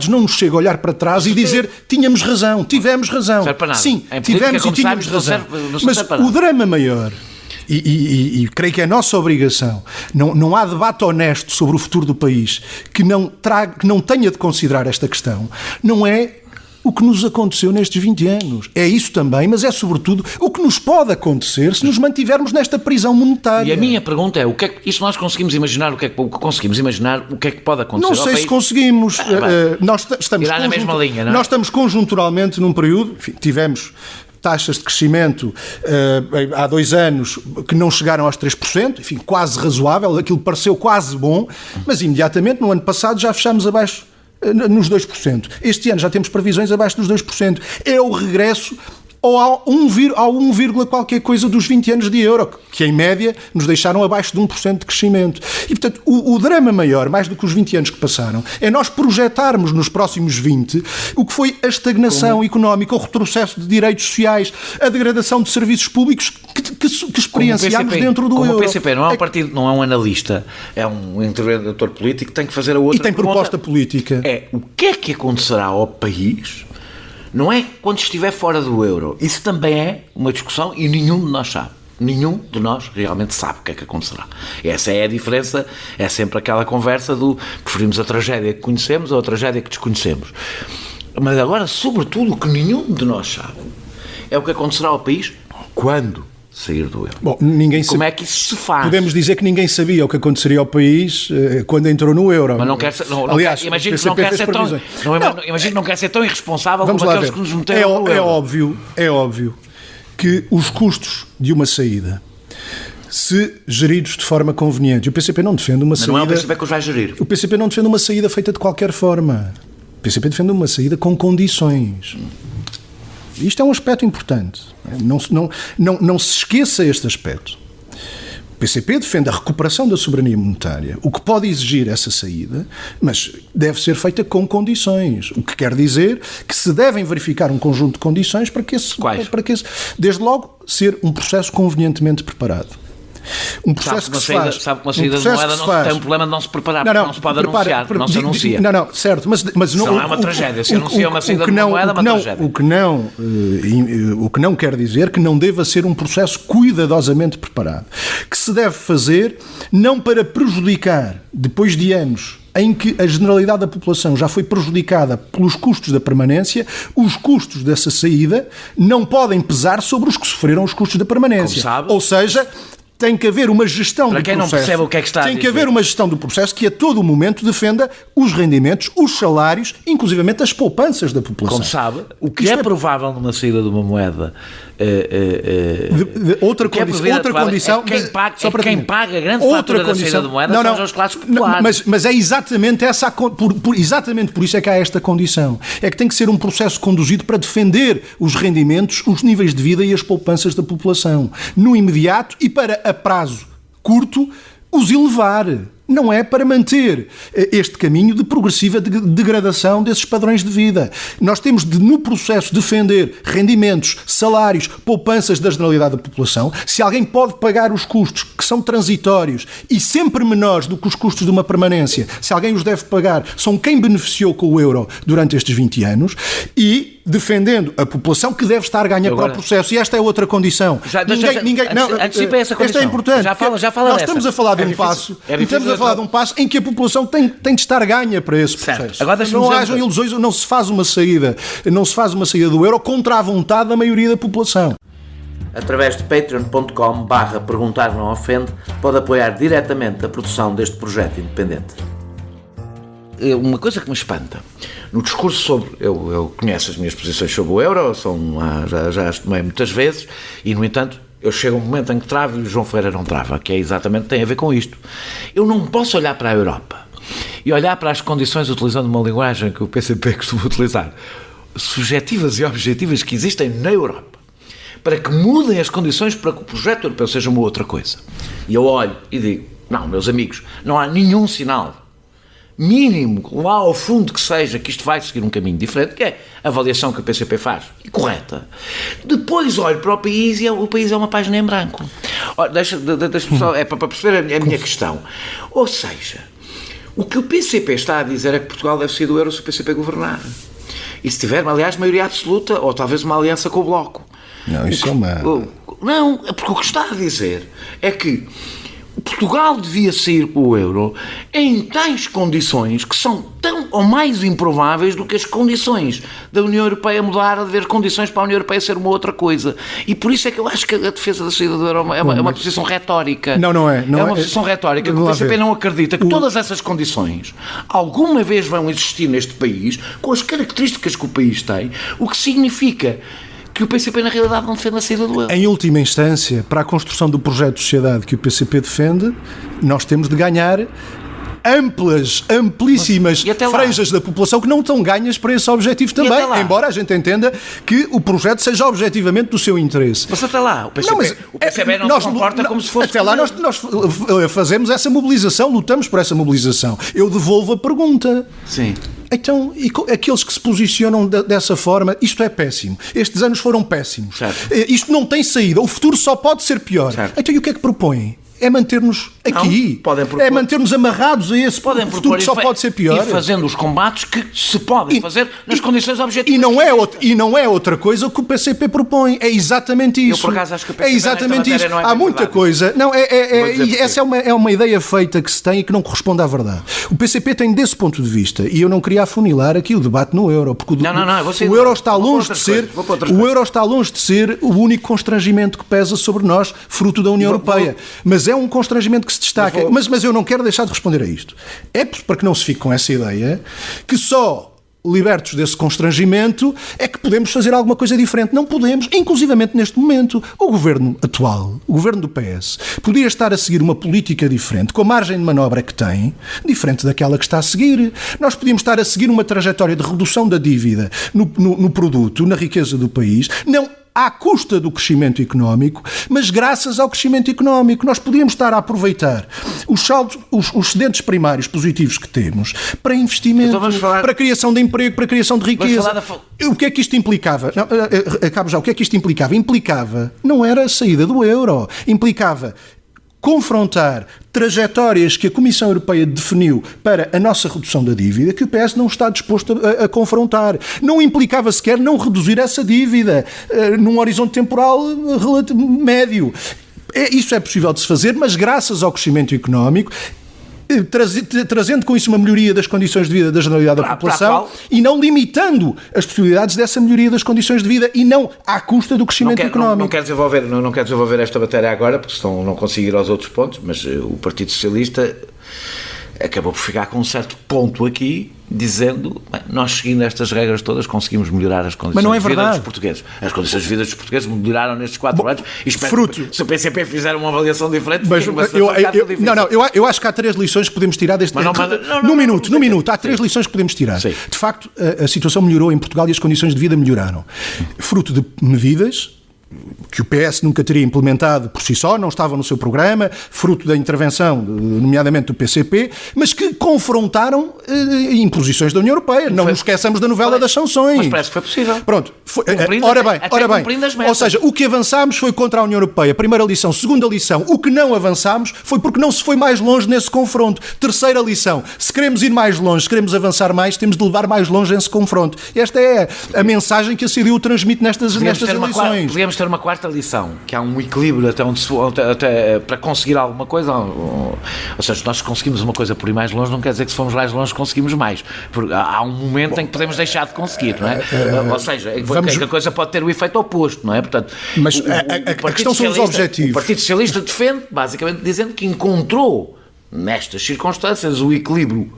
não nos chega a olhar para trás e dizer tivemos razão. Serve para nada. Sim, tivemos e tínhamos razão. Mas o drama maior, e creio que é a nossa obrigação, não há debate honesto sobre o futuro do país que não tenha de considerar esta questão, não é o que nos aconteceu nestes 20 anos. É isso também, mas é sobretudo o que nos pode acontecer se nos mantivermos nesta prisão monetária. E a minha pergunta é, isso nós conseguimos imaginar o que é que pode acontecer? Não sei se conseguimos. Nós estamos na mesma linha, não é? Nós estamos conjunturalmente num período, enfim, tivemos taxas de crescimento há 2 anos que não chegaram aos 3%, enfim, quase razoável, aquilo pareceu quase bom, mas imediatamente no ano passado já fechámos abaixo nos 2%. Este ano já temos previsões abaixo dos 2%. É o regresso ao 1, qualquer coisa dos 20 anos de euro, que em média nos deixaram abaixo de 1% de crescimento. E, portanto, o drama maior, mais do que os 20 anos que passaram, é nós projetarmos nos próximos 20 o que foi a estagnação económica, o retrocesso de direitos sociais, a degradação de serviços públicos que experienciámos dentro do euro. O PCP não é um partido, não é um analista, é um interventor político que tem que fazer a outra pergunta. E tem proposta política. É, o que é que acontecerá ao país? Não é quando estiver fora do euro. Isso também é uma discussão e nenhum de nós sabe. Nenhum de nós realmente sabe o que é que acontecerá. Essa é a diferença, é sempre aquela conversa do preferimos a tragédia que conhecemos ou a tragédia que desconhecemos. Mas agora, sobretudo, o que nenhum de nós sabe é o que acontecerá ao país quando sair do euro. Bom, como é que isso se faz? Podemos dizer que ninguém sabia o que aconteceria ao país quando entrou no euro. Mas não quer ser, imagino que não quer ser tão irresponsável como aqueles que nos meteram no euro. É óbvio que os custos de uma saída, se geridos de forma conveniente, o PCP não defende uma saída... Não é o PCP que os vai gerir. O PCP não defende uma saída feita de qualquer forma. O PCP defende uma saída com condições. Isto é um aspecto importante. Não se esqueça este aspecto. O PCP defende a recuperação da soberania monetária, o que pode exigir essa saída, mas deve ser feita com condições. O que quer dizer que se devem verificar um conjunto de condições para que desde logo, ser um processo convenientemente preparado. Um processo que se faz. Sabe que uma saída de moeda não tem um problema de não se preparar, não se pode anunciar, não se anuncia. Certo, mas não é uma tragédia. Se anuncia uma saída de moeda, é uma tragédia. O que não quer dizer que não deva ser um processo cuidadosamente preparado, que se deve fazer não para prejudicar, depois de anos em que a generalidade da população já foi prejudicada pelos custos da permanência, os custos dessa saída não podem pesar sobre os que sofreram os custos da permanência. Ou seja, tem que haver uma gestão do processo. Para quem não percebe o que é que está a dizer. Tem que haver uma gestão do processo que a todo o momento defenda os rendimentos, os salários, inclusivamente as poupanças da população. Como sabe, o que é provável numa saída de uma moeda... outra condição... Quem paga a grande fatura da saída de moeda são as classes populares. Mas é exatamente essa... Exatamente por isso é que há esta condição. É que tem que ser um processo conduzido para defender os rendimentos, os níveis de vida e as poupanças da população. No imediato e para a prazo curto, os elevar. não é para manter este caminho de progressiva degradação desses padrões de vida. Nós temos de, no processo, defender rendimentos, salários, poupanças da generalidade da população. Se alguém pode pagar os custos que são transitórios e sempre menores do que os custos de uma permanência, se alguém os deve pagar, são quem beneficiou com o euro durante estes 20 anos, e defendendo a população que deve estar ganha para o processo. E esta é outra condição. Antecipa essa condição. Esta é importante. Já fala nós dessa. Estamos a falar de um passo. Estamos a falar de um passo em que a população tem de estar ganha para esse processo. Agora, não hajam ilusões, não se faz uma saída do euro contra a vontade da maioria da população. Através de patreon.com/perguntar não ofende, pode apoiar diretamente a produção deste projeto independente. Uma coisa que me espanta, no discurso sobre, eu conheço as minhas posições sobre o euro, já as tomei muitas vezes, e no entanto eu chego a um momento em que travo e o João Ferreira não trava, que é exatamente, tem a ver com isto. Eu não posso olhar para a Europa e olhar para as condições, utilizando uma linguagem que o PCP costuma utilizar, subjetivas e objetivas que existem na Europa, para que mudem as condições para que o projeto europeu seja uma outra coisa. E eu olho e digo, não, meus amigos, não há nenhum sinal mínimo, lá ao fundo que seja, que isto vai seguir um caminho diferente, que é a avaliação que o PCP faz, e correta. Depois olho para o país e o país é uma página em branco. Deixa-me só, é para perceber a minha questão. Ou seja, o que o PCP está a dizer é que Portugal deve sair do euro se o PCP governar. E se tiver, aliás, maioria absoluta, ou talvez uma aliança com o Bloco. Não, isso é uma... Não, porque o que está a dizer é que Portugal devia sair com o euro em tais condições que são tão ou mais improváveis do que as condições da União Europeia mudar, a haver condições para a União Europeia ser uma outra coisa. E por isso é que eu acho que a defesa da saída do euro é uma posição retórica. Não é. É uma posição retórica, que o PCP não acredita que todas essas condições alguma vez vão existir neste país, com as características que o país tem, o que significa que o PCP na realidade não defende a saída do euro. Em última instância, para a construção do projeto de sociedade que o PCP defende, nós temos de ganhar amplíssimas franjas da população que não estão ganhas para esse objetivo também, embora a gente entenda que o projeto seja objetivamente do seu interesse. Mas até lá, o PCP não se comporta como se fosse... Até lá nós fazemos essa mobilização, lutamos por essa mobilização. Eu devolvo a pergunta. Sim. Então, e aqueles que se posicionam dessa forma, isto é péssimo. Estes anos foram péssimos. Certo. Isto não tem saída. O futuro só pode ser pior. Certo. Então, e o que é que propõem? É manter-nos aqui. É manter-nos amarrados a esse futuro que só pode ser pior. E fazendo os combates que se podem fazer nas condições objetivas. E não é outra coisa que o PCP propõe. É exatamente isso. Eu, por acaso, acho que o PCP é exatamente isso. Não é há muita coisa. Não, essa é uma ideia feita que se tem e que não corresponde à verdade. O PCP tem desse ponto de vista, e eu não queria afunilar aqui o debate no euro, porque o euro está longe de ser o único constrangimento que pesa sobre nós, fruto da União Europeia. Mas é um constrangimento que se destaca. Mas eu não quero deixar de responder a isto. É para que não se fique com essa ideia que só libertos desse constrangimento é que podemos fazer alguma coisa diferente. Não podemos, inclusivamente neste momento. O governo atual, o governo do PS, podia estar a seguir uma política diferente, com a margem de manobra que tem, diferente daquela que está a seguir. Nós podíamos estar a seguir uma trajetória de redução da dívida no produto, na riqueza do país, não à custa do crescimento económico, mas graças ao crescimento económico. Nós podíamos estar a aproveitar os saldos, os excedentes primários positivos que temos para investimento, para a criação de emprego, para a criação de riqueza. O que é que isto implicava? Acabo já. O que é que isto implicava? Implicava, não era a saída do euro, implicava confrontar trajetórias que a Comissão Europeia definiu para a nossa redução da dívida, que o PS não está disposto a confrontar. Não implicava sequer não reduzir essa dívida num horizonte temporal médio. Isso é possível de se fazer, mas graças ao crescimento económico, trazendo com isso uma melhoria das condições de vida da generalidade da população e não limitando as possibilidades dessa melhoria das condições de vida e não à custa do crescimento económico. Não quero desenvolver esta matéria agora, porque senão não consigo ir aos outros pontos, mas o Partido Socialista acabou por ficar com um certo ponto aqui, dizendo, nós seguindo estas regras todas conseguimos melhorar as condições de vida dos portugueses. As condições de vida dos portugues melhoraram nestes 4 anos e espero que se o PCP fizer uma avaliação diferente... Eu acho que há 3 lições que podemos tirar deste... Num minuto. Há 3 lições que podemos tirar. Sim. De facto, a situação melhorou em Portugal e as condições de vida melhoraram. Fruto de medidas que o PS nunca teria implementado por si só, não estava no seu programa, fruto da intervenção, nomeadamente do PCP, mas que confrontaram imposições da União Europeia. Não nos esqueçamos da novela das sanções. Mas parece que foi possível. Pronto. Ora bem. Ou seja, o que avançámos foi contra a União Europeia. Primeira lição. Segunda lição. O que não avançámos foi porque não se foi mais longe nesse confronto. Terceira lição. Se queremos ir mais longe, se queremos avançar mais, temos de levar mais longe esse confronto. Esta é a mensagem que a CDU transmite nestas eleições. Podíamos ter uma quarta lição, que há um equilíbrio até para conseguir alguma coisa, ou seja, se nós conseguimos uma coisa por ir mais longe, não quer dizer que se formos mais longe conseguimos mais, porque há um momento em que podemos deixar de conseguir, não é? Ou seja, a coisa pode ter o efeito oposto, não é? Portanto, mas a questão são os objetivos. O Partido Socialista defende, basicamente, dizendo que encontrou nestas circunstâncias o equilíbrio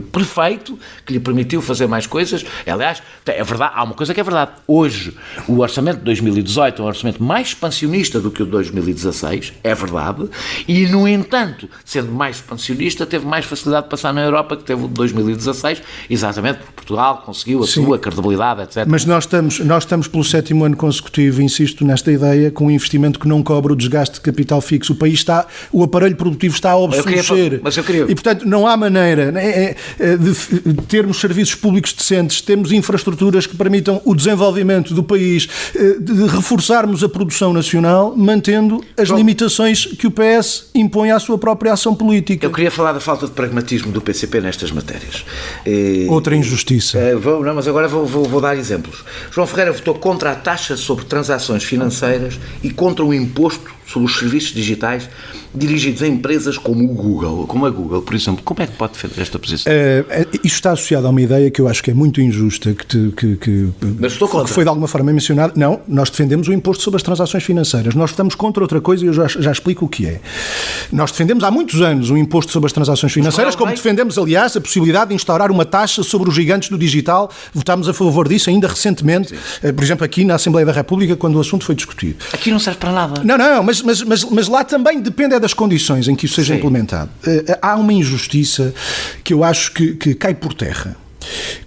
perfeito que lhe permitiu fazer mais coisas. Aliás, é verdade, há uma coisa que é verdade. Hoje, o orçamento de 2018 é um orçamento mais expansionista do que o de 2016, é verdade, e, no entanto, sendo mais expansionista, teve mais facilidade de passar na Europa que teve o de 2016, exatamente porque Portugal conseguiu a sua credibilidade, etc. Mas nós estamos pelo 7º ano consecutivo, insisto nesta ideia, com um investimento que não cobre o desgaste de capital fixo. O aparelho produtivo está a obsolescer. E, portanto, não há maneira de termos serviços públicos decentes, termos infraestruturas que permitam o desenvolvimento do país, de reforçarmos a produção nacional, mantendo as limitações que o PS impõe à sua própria ação política. Eu queria falar da falta de pragmatismo do PCP nestas matérias. Outra injustiça. Mas agora vou dar exemplos. João Ferreira votou contra a taxa sobre transações financeiras e contra o imposto sobre os serviços digitais dirigidos a empresas como a Google, por exemplo. Como é que pode defender esta posição? Isto está associado a uma ideia que eu acho que é muito injusta, Mas estou contra. Que foi de alguma forma mencionada. Não, nós defendemos o imposto sobre as transações financeiras. Nós votamos contra outra coisa e eu já explico o que é. Nós defendemos há muitos anos o imposto sobre as transações financeiras, como defendemos, aliás, a possibilidade de instaurar uma taxa sobre os gigantes do digital. Votámos a favor disso ainda recentemente, por exemplo, aqui na Assembleia da República, quando o assunto foi discutido. Aqui não serve para nada. Não, mas lá também depende das condições em que isso seja implementado. Há uma injustiça que eu acho que cai por terra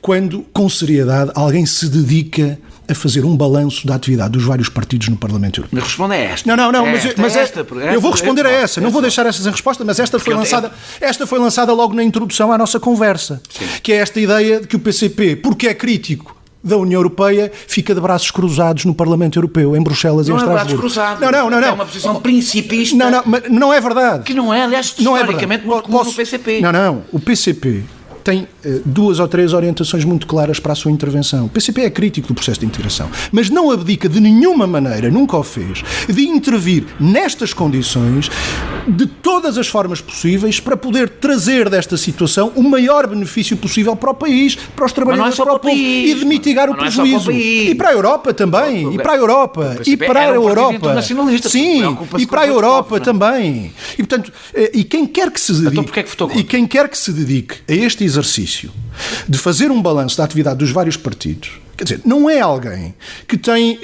quando, com seriedade, alguém se dedica a fazer um balanço da atividade dos vários partidos no Parlamento Europeu. Mas responda a esta. Não, eu vou responder a essa. Não vou deixar essa sem resposta, mas esta foi lançada logo na introdução à nossa conversa. Sim. Que é esta ideia de que o PCP, porque é crítico da União Europeia, fica de braços cruzados no Parlamento Europeu, em Bruxelas e em Estrasburgo. Não. É uma posição principista. Não é verdade. Que não é, aliás, historicamente muito comum no PCP. Não. O PCP tem 2 ou 3 orientações muito claras para a sua intervenção. O PCP é crítico do processo de integração, mas não abdica de nenhuma maneira, nunca o fez, de intervir nestas condições de todas as formas possíveis para poder trazer desta situação o maior benefício possível para o país, para os trabalhadores, para o povo, e de mitigar o prejuízo. E para a Europa também. E para a Europa. Sim, e para a Europa também. E, portanto, quem quer que se dedique, então, porquê é que votou contra? E quem quer que se dedique a este exercício de fazer um balanço da atividade dos vários partidos, quer dizer, não é alguém que tem,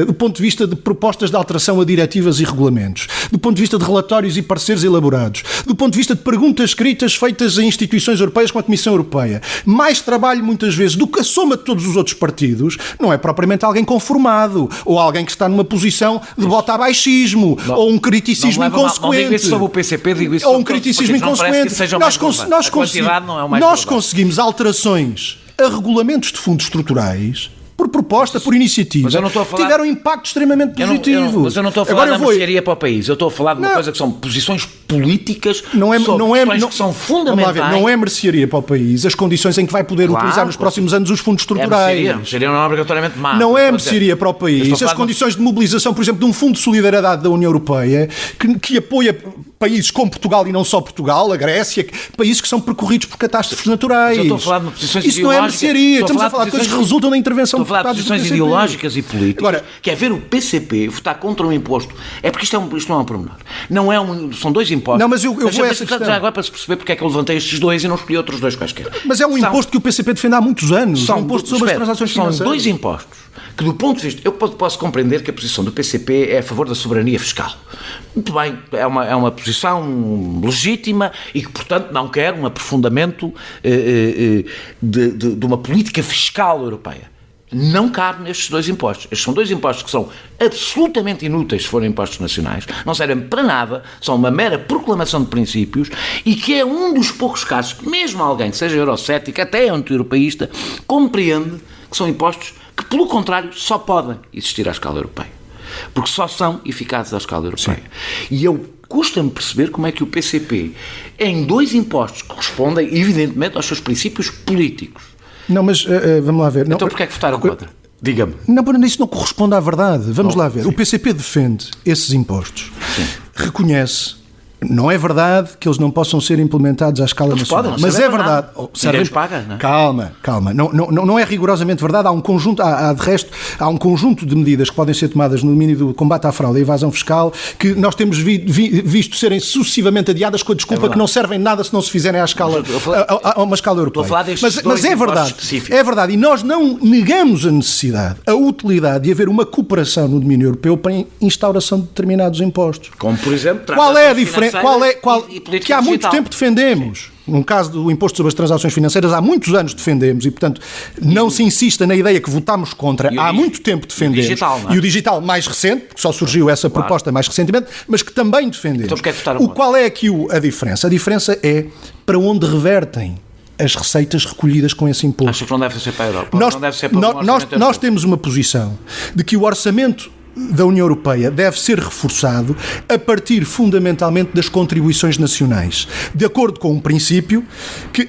do ponto de vista de propostas de alteração a diretivas e regulamentos, do ponto de vista de relatórios e pareceres elaborados, do ponto de vista de perguntas escritas feitas a instituições europeias com a Comissão Europeia, mais trabalho muitas vezes do que a soma de todos os outros partidos, não é propriamente alguém conformado, ou alguém que está numa posição de bota a baixismo, ou um criticismo inconsequente. Não digo isso sobre o PCP, digo isso ou um criticismo inconsequente. Nós conseguimos alterações a regulamentos de fundos estruturais por proposta, por iniciativa, tiveram um impacto extremamente positivo. Mas eu não estou a falar da mercearia para o país, eu estou a falar de uma coisa que são posições políticas que são fundamentais. Não é mercearia para o país as condições em que vai poder utilizar nos próximos anos os fundos estruturais. Mercearia não é obrigatoriamente má. Não é mercearia para o país as condições de mobilização, por exemplo, de um fundo de solidariedade da União Europeia que apoia países como Portugal e não só Portugal, a Grécia, países que são percorridos por catástrofes naturais. Eu estou a falar de posições ideológicas. Isso não é mercearia, estamos a falar de coisas que resultam da intervenção de deputados do PCP. Posições ideológicas e políticas. Agora, que é ver o PCP votar contra um imposto, é porque isto não é um pormenor. São 2 impostos. Não, mas eu vou a essa questão. Já agora para se perceber porque é que eu levantei estes 2 e não escolhi outros 2 quaisquer. Mas é um imposto que o PCP defende há muitos anos. São um imposto sobre as transações financeiras. São 2 impostos que, do ponto de vista... Eu posso compreender que a posição do PCP é a favor da soberania fiscal. Muito bem, é uma posição legítima e que, portanto, não quer um aprofundamento de uma política fiscal europeia. não cabe nestes dois impostos. Estes são dois impostos que são absolutamente inúteis se forem impostos nacionais, não servem para nada, são uma mera proclamação de princípios e que é um dos poucos casos que mesmo alguém, seja eurocético, até anti-europeísta, compreende que são impostos que, pelo contrário, só podem existir à escala europeia. Porque só são eficazes à escala europeia. Sim. E custa-me perceber como é que o PCP, em dois impostos que correspondem, evidentemente, aos seus princípios políticos. Não, mas vamos lá ver. Então porquê é que votaram contra? Diga-me. Não, isso não corresponde à verdade. Vamos lá ver. Sim. O PCP defende esses impostos. Sim. Reconhece. Não é verdade que eles não possam ser implementados à escala nacional. Mas é verdade. Ninguém paga, não é? Calma. Não é rigorosamente verdade. Há um conjunto, de resto, há um conjunto de medidas que podem ser tomadas no domínio do combate à fraude e à evasão fiscal que nós temos visto serem sucessivamente adiadas com a desculpa que não servem nada se não se fizerem à escala, a uma escala europeia. Mas é verdade. É verdade. E nós não negamos a necessidade, a utilidade de haver uma cooperação no domínio europeu para a instauração de determinados impostos. Como, por exemplo, qual é a diferença? Que há muito tempo defendemos. No caso do imposto sobre as transações financeiras, há muitos anos defendemos e, portanto, não se insista na ideia que votámos contra. Há muito tempo defendemos. E o digital mais recente, porque só surgiu essa proposta mais recentemente, mas que também defendemos. Então, porque é que votaram contra? Qual é aqui a diferença? A diferença é para onde revertem as receitas recolhidas com esse imposto. Acho que não deve ser para a Europa. Nós temos uma posição de que o orçamento da União Europeia deve ser reforçado a partir fundamentalmente das contribuições nacionais, de acordo com um princípio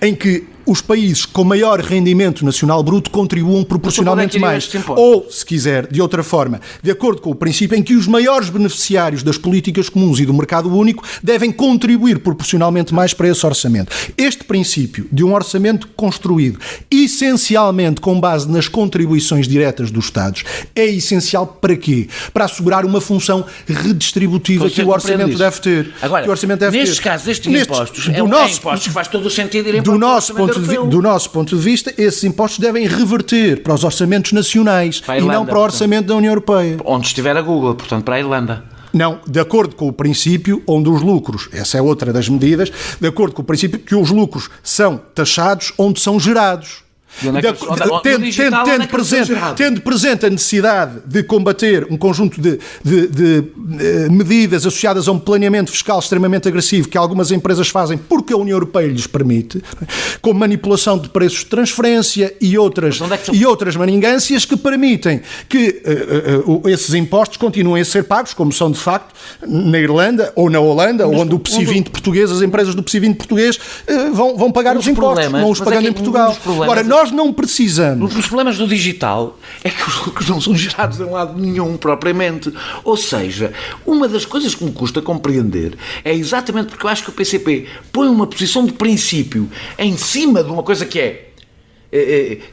em que os países com maior rendimento nacional bruto contribuam proporcionalmente mais. Ou, se quiser, de outra forma, de acordo com o princípio em que os maiores beneficiários das políticas comuns e do mercado único devem contribuir proporcionalmente mais para esse orçamento. Este princípio de um orçamento construído essencialmente com base nas contribuições diretas dos Estados é essencial para quê? Para assegurar uma função redistributiva que o orçamento deve ter. Agora, nestes casos, estes impostos, impostos que faz todo o sentido irem para o orçamento. Do nosso ponto de vista, esses impostos devem reverter para os orçamentos nacionais e não para o orçamento da União Europeia. Onde estiver a Google, portanto, para a Irlanda. Não, de acordo com o princípio onde os lucros, essa é outra das medidas, de acordo com o princípio que os lucros são taxados onde são gerados. Tendo presente a necessidade de combater um conjunto de medidas associadas a um planeamento fiscal extremamente agressivo que algumas empresas fazem porque a União Europeia lhes permite, com manipulação de preços de transferência e outras maningâncias que permitem que esses impostos continuem a ser pagos, como são de facto na Irlanda ou na Holanda, onde o PSI 20 português, as empresas do PSI 20 português vão pagar os impostos, não os pagando em Portugal. Ora, nós não precisamos. Os problemas do digital é que os lucros não são gerados em lado nenhum, propriamente. Ou seja, uma das coisas que me custa compreender é exatamente porque eu acho que o PCP põe uma posição de princípio em cima de uma coisa que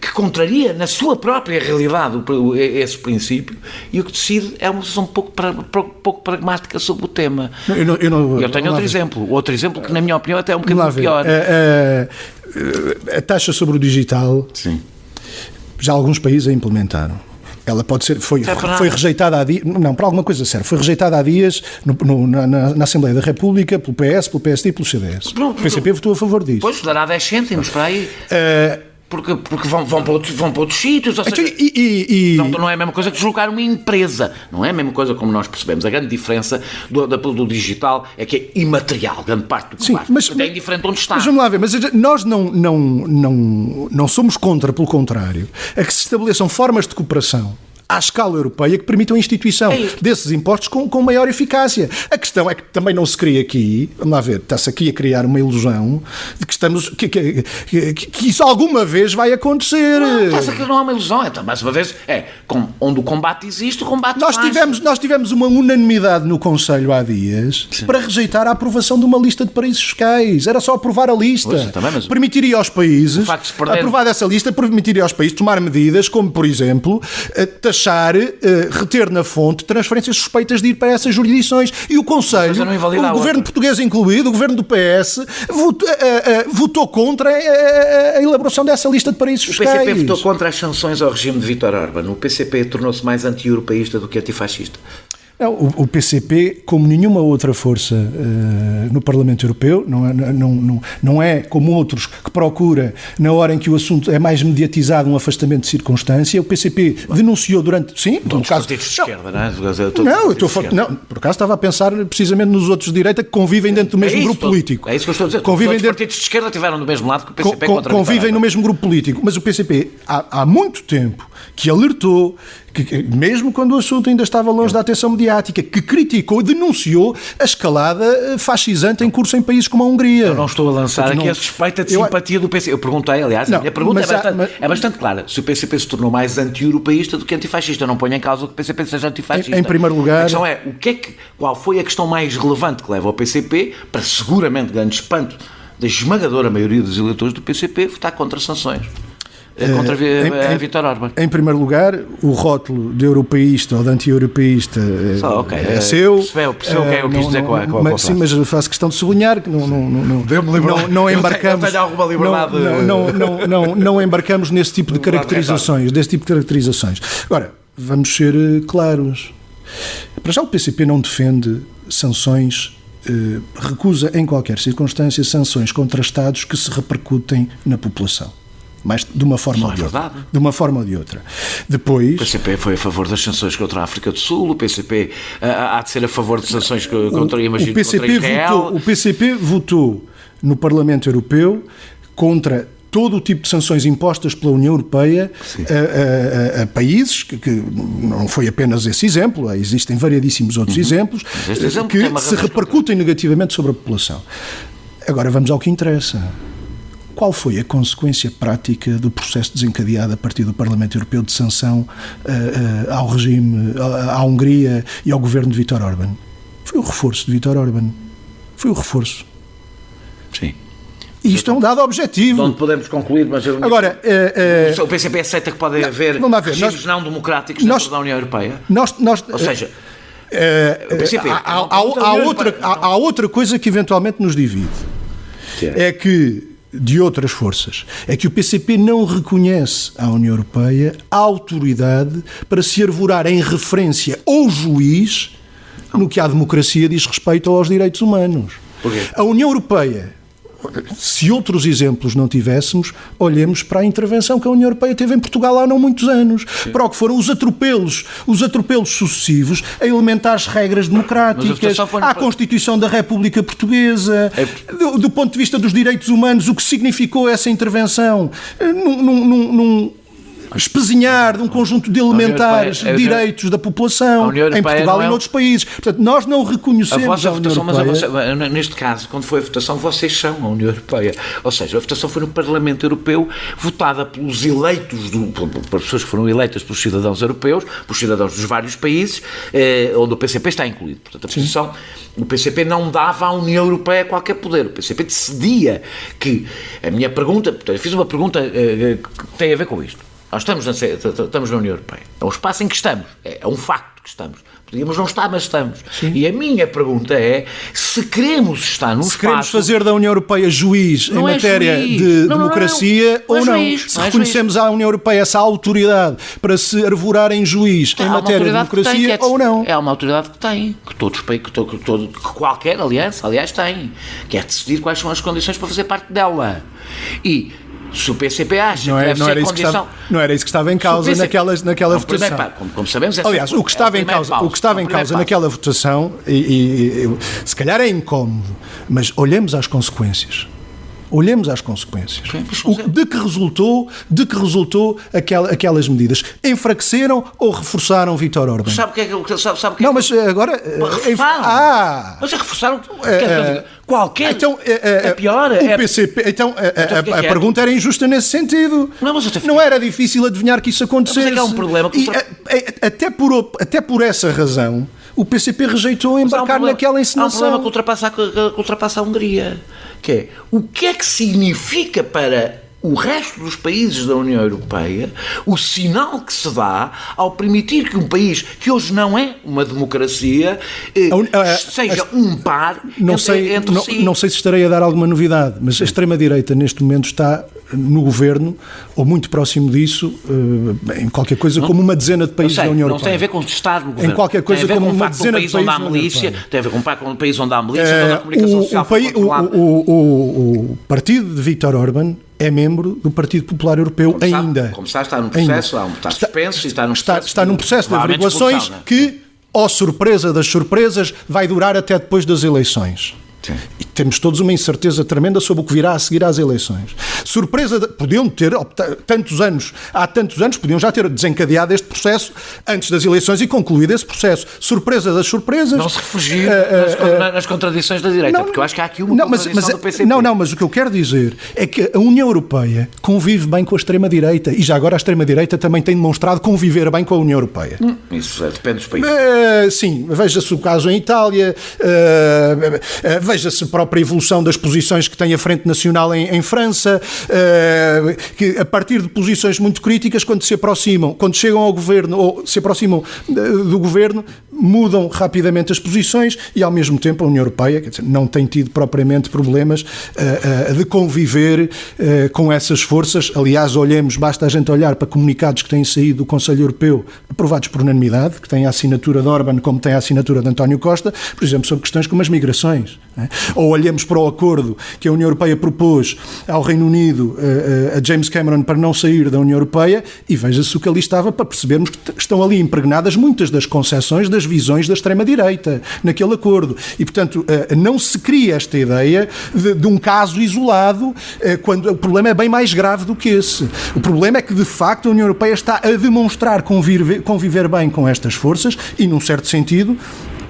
que contraria na sua própria realidade esse princípio, e o que decide é uma posição pouco pragmática sobre o tema. Eu tenho outro exemplo. Outro exemplo que, na minha opinião, até é um bocadinho pior. A taxa sobre o digital, sim, já alguns países a implementaram. Ela pode ser, foi rejeitada há dias, não, para alguma coisa séria, foi rejeitada há dias na Assembleia da República pelo PS, pelo PSD e pelo CDS. O PCP votou a favor disso. Pois, dará 10 cêntimos para aí. Porque vão para outros sítios, ou seja, não é a mesma coisa que deslocar uma empresa, não é a mesma coisa como nós percebemos. A grande diferença do digital é que é imaterial, grande parte do que faz. Mas é indiferente onde está. Mas vamos lá ver, mas nós não somos contra, pelo contrário, a que se estabeleçam formas de cooperação à escala europeia que permitam a instituição desses impostos com maior eficácia. A questão é que também não se cria aqui, vamos lá ver, está-se aqui a criar uma ilusão de que isso alguma vez vai acontecer. Não há uma ilusão, mais uma vez, onde o combate existe, o combate nós tivemos uma unanimidade no Conselho há dias, sim, para rejeitar a aprovação de uma lista de paraísos fiscais. Era só aprovar a lista. Pois, também, mas permitiria aos países, aprovada essa lista, permitiria aos países tomar medidas como, por exemplo, reter na fonte transferências suspeitas de ir para essas jurisdições. E o Conselho, o governo português incluído, o governo do PS, votou contra a elaboração dessa lista de paraísos fiscais. O PCP votou contra as sanções ao regime de Vítor Orbán. O PCP tornou-se mais anti-europeísta do que antifascista. Não, o PCP, como nenhuma outra força no Parlamento Europeu, não é como outros que procura, na hora em que o assunto é mais mediatizado, um afastamento de circunstância. O PCP denunciou durante... Sim, por caso... de esquerda, não é? Não, por acaso estava a pensar precisamente nos outros de direita que convivem dentro do mesmo grupo político. É isso que eu estou a dizer. Convivem os partidos de esquerda estiveram do mesmo lado que o PCP contra convivem no mesmo grupo político. Mas o PCP, há muito tempo, que alertou, que, mesmo quando o assunto ainda estava longe da atenção mediática, que criticou, denunciou a escalada fascisante em curso em países como a Hungria. Eu não estou a lançar aqui a suspeita de simpatia do PCP. Eu perguntei, aliás, a minha pergunta é bastante clara. Se o PCP se tornou mais anti-europeísta do que antifascista, eu não ponho em causa que o PCP seja antifascista. Em primeiro lugar... A questão é, qual foi a questão mais relevante que leva ao PCP, para seguramente grande espanto da esmagadora maioria dos eleitores do PCP, votar contra sanções? Contra a Vítor Orbán. Em primeiro lugar, o rótulo de europeísta ou de anti-europeísta é seu. Percebeu o que eu quis dizer com a sim, mas faço questão de sublinhar que não embarcamos. Eu tenho alguma liberdade. Não embarcamos nesse tipo de caracterizações. Agora, vamos ser claros. Para já o PCP não defende sanções, recusa em qualquer circunstância sanções contra Estados que se repercutem na população. Mas de uma forma ou de outra. De uma forma ou de outra. Depois... O PCP foi a favor das sanções contra a África do Sul, o PCP há de ser a favor de sanções contra Israel. O PCP votou no Parlamento Europeu contra todo o tipo de sanções impostas pela União Europeia a países, que não foi apenas esse exemplo, existem variedíssimos outros exemplos, que se repercutem negativamente sobre a população. Agora vamos ao que interessa. Qual foi a consequência prática do processo desencadeado a partir do Parlamento Europeu de sanção ao regime, à Hungria e ao governo de Vítor Orbán? Foi o reforço de Vítor Orbán. Foi o reforço. Sim. E isto é um dado objetivo. Não podemos concluir, mas... Agora... o PCP aceita que pode haver regimes não democráticos dentro da União Europeia? Ou seja... o PCP, há outra coisa que eventualmente nos divide. É que de outras forças, é que o PCP não reconhece à União Europeia a autoridade para se arvorar em referência ao juiz no que à democracia diz respeito aos direitos humanos. Porquê? A União Europeia, se outros exemplos não tivéssemos, olhemos para a intervenção que a União Europeia teve em Portugal há não muitos anos. Sim. Para o que foram os atropelos sucessivos a elementares regras democráticas, à Constituição da República Portuguesa, do ponto de vista dos direitos humanos, o que significou essa intervenção num espezinhar de um conjunto de elementares direitos da população em Portugal e noutros países. Portanto, nós não reconhecemos a União Europeia. Mas neste caso, quando foi a votação, vocês são a União Europeia. Ou seja, a votação foi no Parlamento Europeu, votada pelos eleitos, pelas pessoas que foram eleitas pelos cidadãos europeus, pelos cidadãos dos vários países, onde o PCP está incluído. Portanto, a posição... O PCP não dava à União Europeia qualquer poder. O PCP decidia que... A minha pergunta... Eu fiz uma pergunta que tem a ver com isto. Nós estamos na União Europeia. É um espaço em que estamos. É um facto que estamos. Podíamos não estar, mas estamos. Sim. E a minha pergunta é se queremos estar num espaço... Se queremos fazer da União Europeia juiz em matéria de democracia ou não. Se reconhecemos à União Europeia essa autoridade para se arvorar em juiz em matéria de democracia ou não. É uma autoridade que tem. Que qualquer aliança, aliás, tem. Que é decidir quais são as condições para fazer parte dela. E... Se o PCP acha que deve ser condição... Não era isso que estava em causa naquela votação. Como sabemos... Aliás, o que estava em causa naquela votação, se calhar é incómodo, mas olhemos às consequências. Olhemos às consequências. De que resultou aquelas medidas? Enfraqueceram ou reforçaram Vítor Orbán? Sabe o que é que... Não, mas agora... Reforçaram. Mas reforçaram... Qualquer... Então, é pior. O PCP... Então, a pergunta era injusta nesse sentido. Não era difícil adivinhar que isso acontecesse. Mas é que há um problema... Até por essa razão, o PCP rejeitou embarcar naquela encenação. Há um problema que ultrapassa a Hungria. Que é, o que é que significa para o resto dos países da União Europeia o sinal que se dá ao permitir que um país que hoje não é uma democracia seja um par entre si. Não sei se estarei a dar alguma novidade, mas a extrema-direita neste momento está no governo, ou muito próximo disso, em qualquer coisa como uma dezena de países da União Europeia. Não tem a ver com estar no governo. Em qualquer coisa como uma dezena de países da União Europeia. Tem a ver com um país onde há milícia, onde a comunicação social foi controlada. O partido de Viktor Orbán é membro do Partido Popular Europeu ainda. Como está num processo, está suspenso e está num processo de averiguações que, ó surpresa das surpresas, vai durar até depois das eleições. Sim. E temos todos uma incerteza tremenda sobre o que virá a seguir às eleições. Podiam ter, há tantos anos, podiam já ter desencadeado este processo antes das eleições e concluído esse processo. Surpresa das surpresas. Não se refugir nas contradições da direita, porque eu acho que há aqui uma contradição do PCP. Mas o que eu quero dizer é que a União Europeia convive bem com a extrema-direita e já agora a extrema-direita também tem demonstrado conviver bem com a União Europeia. Isso depende dos países. Sim, veja-se o caso em Itália, veja-se a própria evolução das posições que tem a Frente Nacional em França, que a partir de posições muito críticas, quando chegam ao governo ou se aproximam do governo, mudam rapidamente as posições e ao mesmo tempo a União Europeia, quer dizer, não tem tido propriamente problemas de conviver com essas forças. Aliás, basta a gente olhar para comunicados que têm saído do Conselho Europeu, aprovados por unanimidade, que têm a assinatura de Orbán como tem a assinatura de António Costa, por exemplo, sobre questões como as migrações. Ou olhemos para o acordo que a União Europeia propôs ao Reino Unido, a James Cameron, para não sair da União Europeia, e veja-se o que ali estava, para percebermos que estão ali impregnadas muitas das concessões das visões da extrema-direita naquele acordo. E, portanto, não se cria esta ideia de um caso isolado, quando o problema é bem mais grave do que esse. O problema é que, de facto, a União Europeia está a demonstrar conviver bem com estas forças e, num certo sentido,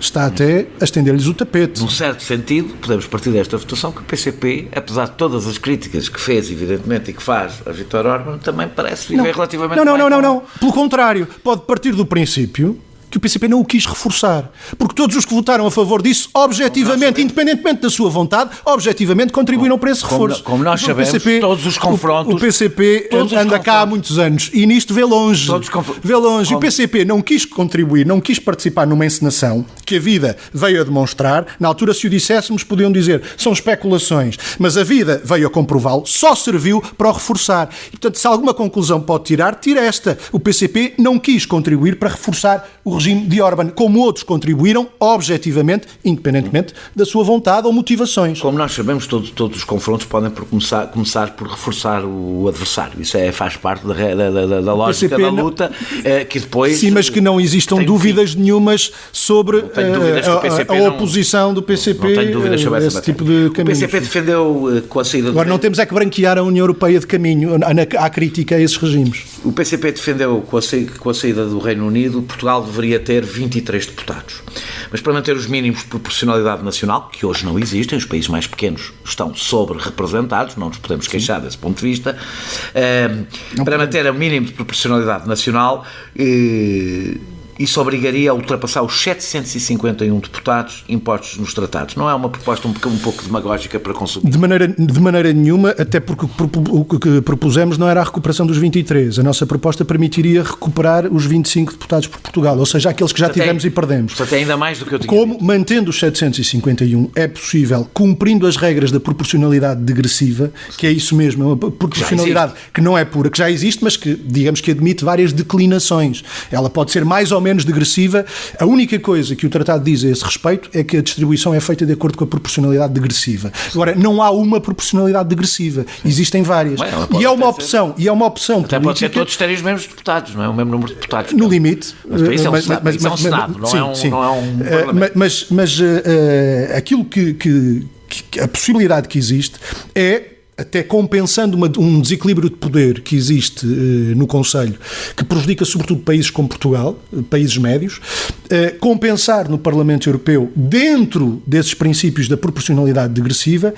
está até a estender-lhes o tapete. Num certo sentido, podemos partir desta votação que o PCP, apesar de todas as críticas que fez, evidentemente, e que faz a Viktor Orbán, também parece viver relativamente bem. Não. Pelo contrário, pode partir do princípio que o PCP não o quis reforçar. Porque todos os que votaram a favor disso, objetivamente, independentemente da sua vontade, objetivamente contribuíram para esse reforço. Como nós sabemos, PCP, todos os confrontos... O PCP anda cá há muitos anos e nisto vê longe. E o PCP não quis contribuir, não quis participar numa encenação que a vida veio a demonstrar. Na altura, se o disséssemos, podiam dizer são especulações. Mas a vida veio a comprová-lo, só serviu para o reforçar. E, portanto, se alguma conclusão pode tirar, tira esta. O PCP não quis contribuir para reforçar o regime de Orbán, como outros contribuíram, objetivamente, independentemente da sua vontade ou motivações. Como nós sabemos, todos os confrontos podem começar por reforçar o adversário. Isso faz parte da lógica da luta, que depois... Sim, mas que não existam dúvidas nenhumas sobre a oposição do PCP. Não tenho dúvidas sobre esse tipo de caminhos. O PCP defendeu com a saída... Agora, não temos é que branquear a União Europeia de caminho à crítica a esses regimes. O PCP defendeu com a saída do Reino Unido, Portugal deveria ter 23 deputados. Mas para manter os mínimos de proporcionalidade nacional, que hoje não existem, os países mais pequenos estão sobre-representados, não nos podemos queixar desse ponto de vista, para manter o mínimo de proporcionalidade nacional, isso obrigaria a ultrapassar os 751 deputados impostos nos tratados. Não é uma proposta um pouco demagógica para consumir? De maneira nenhuma, até porque o que propusemos não era a recuperação dos 23. A nossa proposta permitiria recuperar os 25 deputados por Portugal, ou seja, aqueles que já tivemos e perdemos. Portanto, ainda mais do que eu tinha dito. Mantendo os 751, é possível, cumprindo as regras da proporcionalidade degressiva, que é isso mesmo, é uma proporcionalidade que não é pura, que já existe, mas que, digamos que admite várias declinações. Ela pode ser mais ou menos degressiva. A única coisa que o Tratado diz a esse respeito é que a distribuição é feita de acordo com a proporcionalidade degressiva. Agora, não há uma proporcionalidade degressiva. Existem várias. E é uma opção. Até pode ser todos terem os mesmos deputados, não é? O mesmo número de deputados. No limite. Mas é um Senado, não é um Parlamento. Mas aquilo que a possibilidade que existe é, até compensando um desequilíbrio de poder que existe no Conselho, que prejudica sobretudo países como Portugal, países médios, compensar no Parlamento Europeu, dentro desses princípios da proporcionalidade degressiva,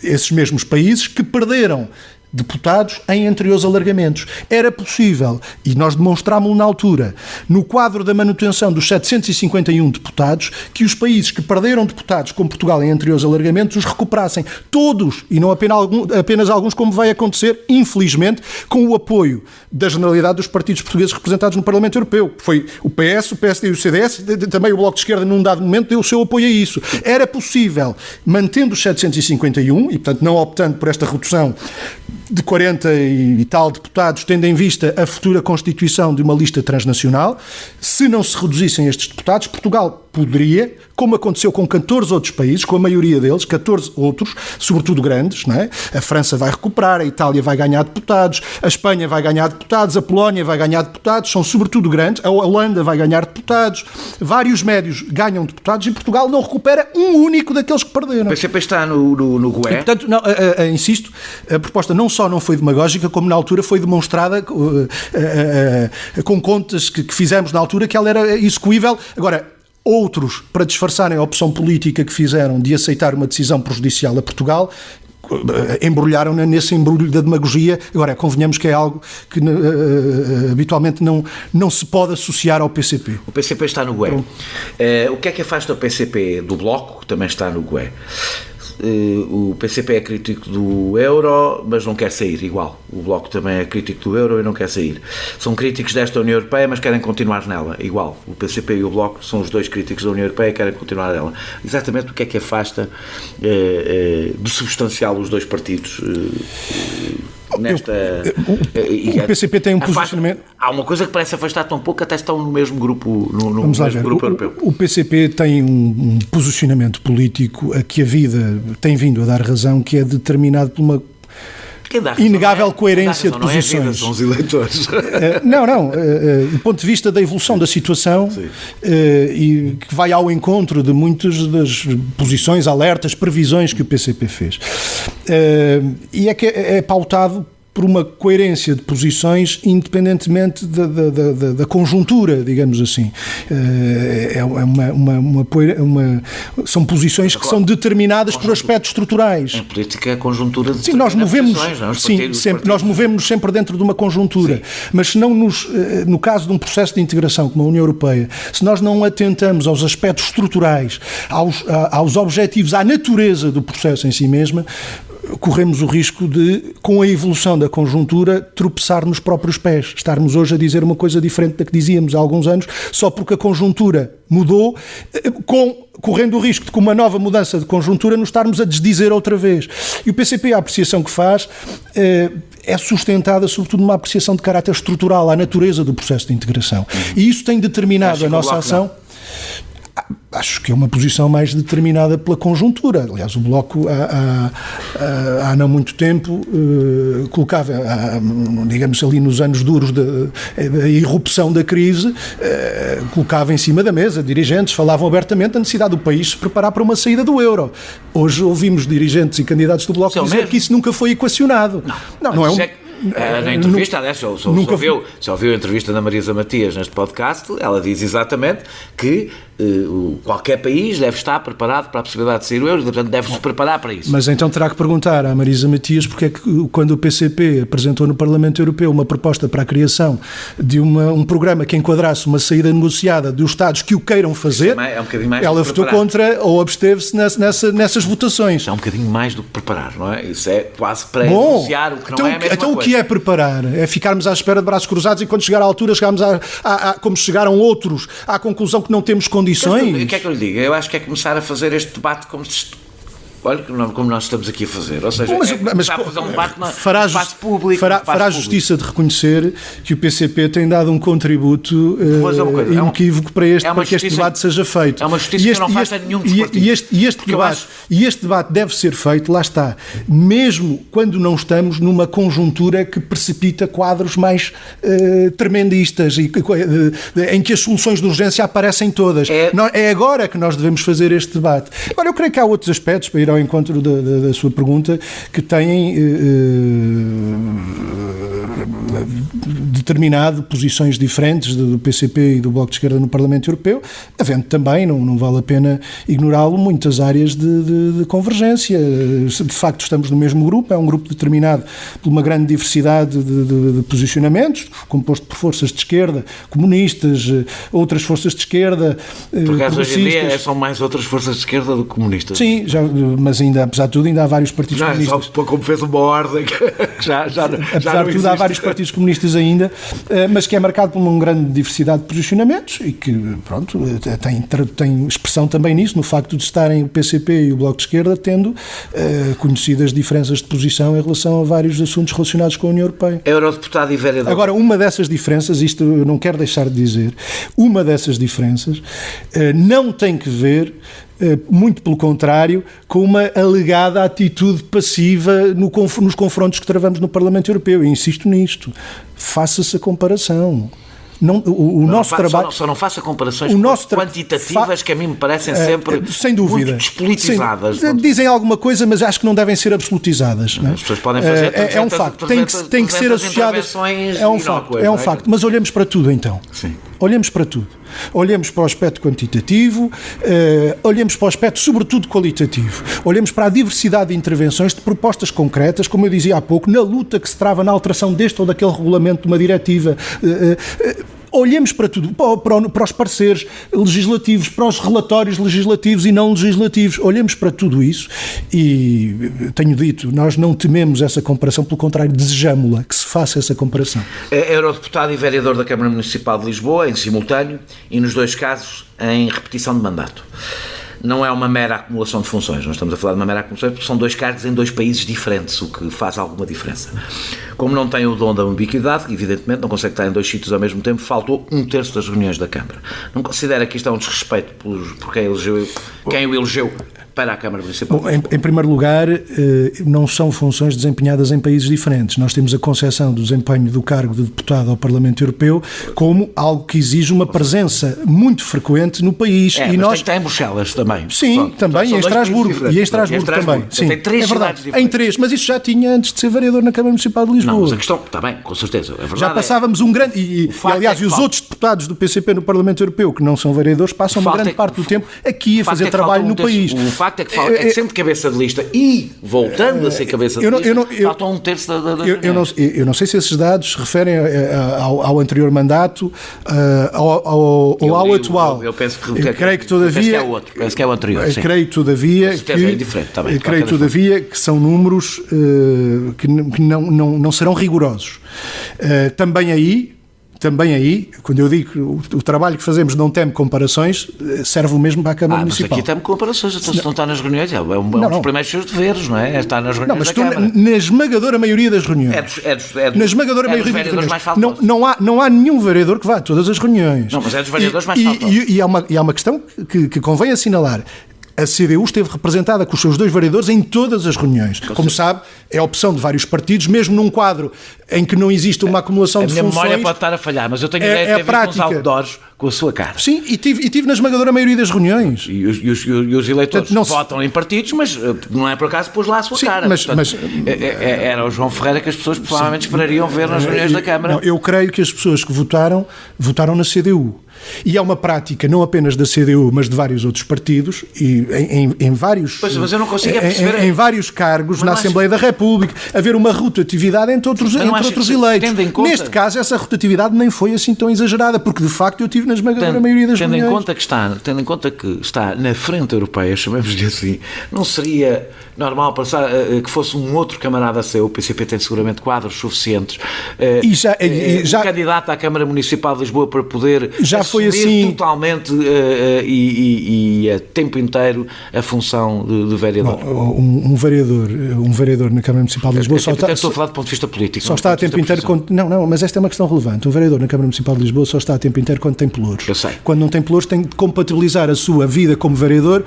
esses mesmos países que perderam deputados em anteriores alargamentos. Era possível, e nós demonstrámos-lo na altura, no quadro da manutenção dos 751 deputados, que os países que perderam deputados, como Portugal, em anteriores alargamentos, os recuperassem todos, e não apenas alguns, como vai acontecer, infelizmente, com o apoio da generalidade dos partidos portugueses representados no Parlamento Europeu. Foi o PS, o PSD e o CDS, também o Bloco de Esquerda, num dado momento, deu o seu apoio a isso. Era possível, mantendo os 751, e portanto não optando por esta redução de 40 e tal deputados, tendo em vista a futura constituição de uma lista transnacional, se não se reduzissem estes deputados, Portugal poderia, como aconteceu com 14 outros países, com a maioria deles, 14 outros, sobretudo grandes, não é? A França vai recuperar, a Itália vai ganhar deputados, a Espanha vai ganhar deputados, a Polónia vai ganhar deputados, são sobretudo grandes, a Holanda vai ganhar deputados, vários médios ganham deputados e Portugal não recupera um único daqueles que perderam. O PCP está no GUE. E, portanto, não, insisto, a proposta não só não foi demagógica, como na altura foi demonstrada com contas que fizemos na altura que ela era execuível. Agora, outros, para disfarçarem a opção política que fizeram de aceitar uma decisão prejudicial a Portugal, embrulharam-na nesse embrulho da demagogia. Agora, convenhamos que é algo que habitualmente não se pode associar ao PCP. O PCP está no GUE. O que é que afasta o PCP do Bloco, que também está no GUE? O PCP é crítico do euro, mas não quer sair igual. O Bloco também é crítico do euro e não quer sair. São críticos desta União Europeia, mas querem continuar nela, igual. O PCP e o Bloco são os dois críticos da União Europeia e querem continuar nela. Exatamente o que é que afasta de substancial os dois partidos nesta... O PCP tem um posicionamento... Há uma coisa que parece afastar tão pouco, até estão no mesmo grupo, no mesmo grupo europeu. O PCP tem um posicionamento político a que a vida tem vindo a dar razão, que é determinado por uma inegável coerência de posições. São os eleitores. Do ponto de vista da evolução da situação, e que vai ao encontro de muitas das posições, alertas, previsões que o PCP fez. E é que é pautado por uma coerência de posições independentemente da conjuntura, digamos assim. São posições que são determinadas por aspectos estruturais. Em política, a conjuntura de nós movemos sempre dentro de uma conjuntura. Sim. Mas se não no caso de um processo de integração como a União Europeia, se nós não atentamos aos aspectos estruturais, aos objetivos, à natureza do processo em si mesma, corremos o risco de, com a evolução da conjuntura, tropeçar nos próprios pés. Estarmos hoje a dizer uma coisa diferente da que dizíamos há alguns anos, só porque a conjuntura mudou, correndo o risco de, com uma nova mudança de conjuntura, nos estarmos a desdizer outra vez. E o PCP, a apreciação que faz, é sustentada sobretudo numa apreciação de caráter estrutural à natureza do processo de integração. E isso tem determinado a nossa ação. Acho que é uma posição mais determinada pela conjuntura. Aliás, o Bloco há não muito tempo colocava, digamos ali nos anos duros da irrupção da crise, colocava em cima da mesa dirigentes, falavam abertamente da necessidade do país se preparar para uma saída do euro. Hoje ouvimos dirigentes e candidatos do Bloco dizer que isso nunca foi equacionado. Não é um... Na entrevista, aliás, se ouviu a entrevista da Marisa Matias neste podcast, ela diz exatamente que qualquer país deve estar preparado para a possibilidade de sair do euro e, portanto, deve-se preparar para isso. Mas então terá que perguntar à Marisa Matias porque é que, quando o PCP apresentou no Parlamento Europeu uma proposta para a criação de um programa que enquadrasse uma saída negociada dos Estados que o queiram fazer, ela votou contra ou absteve-se nessas votações. É um bocadinho mais do que preparar, não é? Isso é quase para anunciar o que não é a mesma então coisa. O que é preparar? É ficarmos à espera de braços cruzados e quando chegar à altura chegarmos como chegaram outros, à conclusão que não temos condições? O que é que eu lhe digo? Eu acho que é começar a fazer este debate como nós estamos aqui a fazer. Ou seja, começar a fazer um debate no espaço público. Fará justiça de reconhecer que o PCP tem dado um contributo inequívoco para que este debate seja feito. É uma justiça que não faz a nenhum dos partidos. E este debate deve ser feito, lá está, mesmo quando não estamos numa conjuntura que precipita quadros mais tremendistas e em que as soluções de urgência aparecem todas. É agora que nós devemos fazer este debate. Agora, eu creio que há outros aspectos, para ir ao encontro da sua pergunta, que têm determinado posições diferentes do PCP e do Bloco de Esquerda no Parlamento Europeu, havendo também, não vale a pena ignorá-lo, muitas áreas de convergência. De facto, estamos no mesmo grupo, é um grupo determinado por uma grande diversidade de posicionamentos, composto por forças de esquerda, comunistas, outras forças de esquerda, por acaso, hoje em dia são mais outras forças de esquerda do que comunistas. Sim, mas ainda, apesar de tudo, ainda há vários partidos comunistas. Só como fez uma ordem que apesar de tudo, há vários partidos comunistas ainda, mas que é marcado por uma grande diversidade de posicionamentos e que, pronto, tem expressão também nisso, no facto de estarem o PCP e o Bloco de Esquerda tendo conhecidas diferenças de posição em relação a vários assuntos relacionados com a União Europeia. Eurodeputado e vereador. Agora, uma dessas diferenças, isto eu não quero deixar de dizer, uma dessas diferenças não tem que ver, muito pelo contrário, com uma alegada atitude passiva nos confrontos que travamos no Parlamento Europeu. Eu insisto nisto. Faça-se a comparação. Nosso trabalho... Só não faça comparações quantitativas que a mim me parecem sempre sem dúvida, muito despolitizadas. Dizem alguma coisa, mas acho que não devem ser absolutizadas. Não é? As pessoas podem fazer é um facto. Tem que ser associadas. É um facto. Mas olhemos para tudo então. Sim. Olhemos para tudo. Olhemos para o aspecto quantitativo, olhemos para o aspecto sobretudo qualitativo, olhemos para a diversidade de intervenções, de propostas concretas, como eu dizia há pouco, na luta que se trava na alteração deste ou daquele regulamento de uma diretiva. Olhemos para tudo, para os pareceres legislativos, para os relatórios legislativos e não legislativos. Olhemos para tudo isso e, tenho dito, nós não tememos essa comparação, pelo contrário, desejamo-la, que se faça essa comparação. É eurodeputado e vereador da Câmara Municipal de Lisboa, em simultâneo, e nos dois casos em repetição de mandato. Não é uma mera acumulação de funções, nós estamos a falar de uma mera acumulação porque são dois cargos em dois países diferentes, o que faz alguma diferença. Como não tem o dom da ubiquidade, evidentemente não consegue estar em dois sítios ao mesmo tempo, faltou 1/3 das reuniões da Câmara. Não considera que isto é um desrespeito por quem o elegeu para a Câmara Municipal? Bom, em primeiro lugar, não são funções desempenhadas em países diferentes. Nós temos a concepção do desempenho do cargo de deputado ao Parlamento Europeu como algo que exige uma presença muito frequente no país. E nós... tem em Bruxelas também. Sim, pronto, também, em Estrasburgo. E em Estrasburgo também. Sim, tem 3 cidades diferentes. Em 3, mas isso já tinha antes de ser vereador na Câmara Municipal de Lisboa. Não, mas a questão, está bem, com certeza. Já passávamos um grande... E aliás, os outros deputados do PCP no Parlamento Europeu que não são vereadores passam uma grande parte do tempo aqui a fazer trabalho no país. O facto é que sendo cabeça de lista e voltando a ser cabeça de lista, faltam 1/3 da eu não sei se esses dados se referem ao anterior mandato ou ao atual. Eu penso creio que todavia... Penso que é o anterior. Creio todavia que são números que não serão rigorosos. Também aí, quando eu digo que o trabalho que fazemos não tem comparações, serve o mesmo para a Câmara Municipal. Mas aqui temos comparações, então se não está nas reuniões, é um dos primeiros seus deveres, não é? Estar nas reuniões da Câmara. Na esmagadora maioria das reuniões. Na esmagadora maioria das reuniões. Não há nenhum vereador que vá a todas as reuniões. Não, mas é dos vereadores mais faltosos. E há uma questão que convém assinalar. A CDU esteve representada com os seus 2 vereadores em todas as reuniões. Como sabe, é a opção de vários partidos, mesmo num quadro em que não existe uma acumulação de funções. A minha memória pode estar a falhar, mas eu tenho a ideia de ter visto uns outdoors com a sua cara. Sim, e tive na esmagadora maioria das reuniões. E os eleitores votam em partidos, mas não é por acaso pôs lá a sua cara. Era o João Ferreira que as pessoas provavelmente esperariam ver nas reuniões da Câmara. Não, eu creio que as pessoas que votaram na CDU. E é uma prática não apenas da CDU, mas de vários outros partidos e em vários, mas eu não consigo perceber em vários cargos na Assembleia da República, haver uma rotatividade entre outros eleitos. Neste caso, essa rotatividade nem foi assim tão exagerada, porque de facto eu tive na esmagadora maioria das reuniões. Tendo em conta que está na frente europeia, chamemos-lhe assim, não seria normal pensar que fosse um outro camarada seu? O PCP tem seguramente quadros suficientes. O candidato à Câmara Municipal de Lisboa para poder foi assim totalmente e a tempo inteiro a função de vereador. Um vereador na Câmara Municipal de Lisboa estou a falar do ponto de vista político. Só está a tempo inteiro não, mas esta é uma questão relevante. Um vereador na Câmara Municipal de Lisboa só está a tempo inteiro quando tem pelouros. Eu sei. Quando não tem pelouros tem de compatibilizar a sua vida como vereador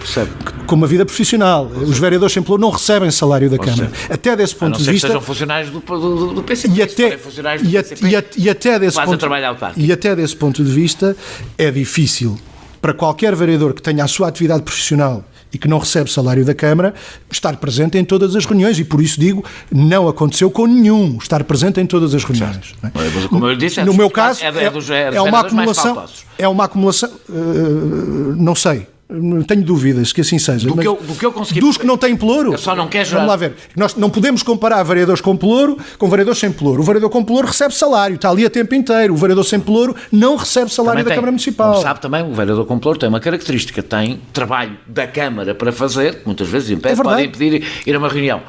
com uma vida profissional. Os vereadores sem pelouros não recebem salário da Câmara. Até desse ponto de vista, sejam funcionários do PCP. E até desse ponto de vista é difícil para qualquer vereador que tenha a sua atividade profissional e que não recebe salário da Câmara, estar presente em todas as reuniões, e por isso digo, não aconteceu com nenhum estar presente em todas as reuniões. Não é? Mas, como eu lhe disse, no meu caso, é uma acumulação. Não sei. Tenho dúvidas que assim seja. Do que eu consegui dos que não têm pelouro. Eu só não quero gerar. Vamos lá ver. Nós não podemos comparar vereadores com pelouro com vereadores sem pelouro. O vereador com pelouro recebe salário, está ali a tempo inteiro. O vereador sem pelouro não recebe salário da Câmara Municipal. Como sabe também, o vereador com pelouro tem uma característica: tem trabalho da Câmara para fazer, que muitas vezes impede, pode impedir ir a uma reunião.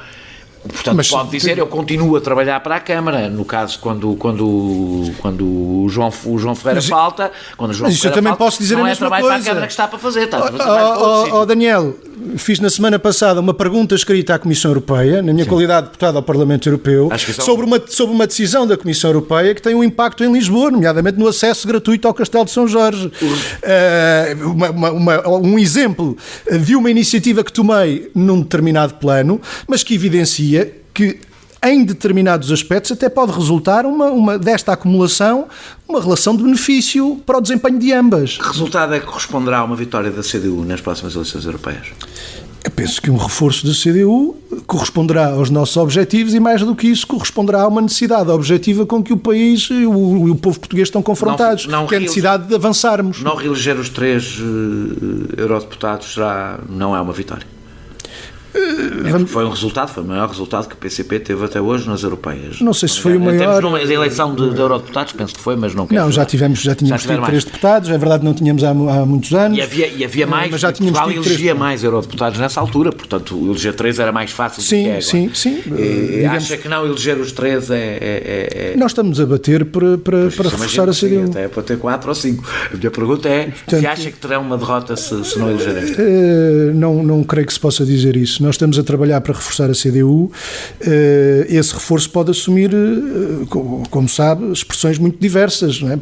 Portanto, pode dizer, eu continuo a trabalhar para a Câmara. No caso, quando o João Ferreira falta, quando o João Ferreira também falta, posso dizer não a é mesma trabalho coisa. para a Câmara que está para fazer. Está a fazer trabalho para outro sítio. Daniel, fiz na semana passada uma pergunta escrita à Comissão Europeia, na minha qualidade de deputado ao Parlamento Europeu, sobre uma decisão da Comissão Europeia que tem um impacto em Lisboa, nomeadamente no acesso gratuito ao Castelo de São Jorge. Um exemplo de uma iniciativa que tomei num determinado plano, mas que evidencia que em determinados aspectos até pode resultar desta acumulação uma relação de benefício para o desempenho de ambas. Que resultado é que corresponderá a uma vitória da CDU nas próximas eleições europeias? Eu penso que um reforço da CDU corresponderá aos nossos objetivos e, mais do que isso, corresponderá a uma necessidade objetiva com que o país e o povo português estão confrontados, que é a necessidade de avançarmos. Não reeleger os 3 eurodeputados não é uma vitória? Foi um resultado, foi o maior resultado que o PCP teve até hoje nas europeias. Não sei se foi o maior. Temos de eleição de eurodeputados, penso que foi, mas não quero. Não, já tínhamos tido 3 deputados, é verdade, não tínhamos há muitos anos. E havia mais, mas já tínhamos Portugal elegia mais eurodeputados nessa altura, portanto, eleger 3 era mais fácil do que é agora. Sim. Acha que não eleger os 3 é... Nós estamos a bater para reforçar a CDU. Até para ter 4 ou 5. A minha pergunta é, se acha que terão uma derrota se não elegerem? Não creio que se possa dizer isso. Nós estamos a trabalhar para reforçar a CDU. Esse reforço pode assumir, como sabe, expressões muito diversas. Não é?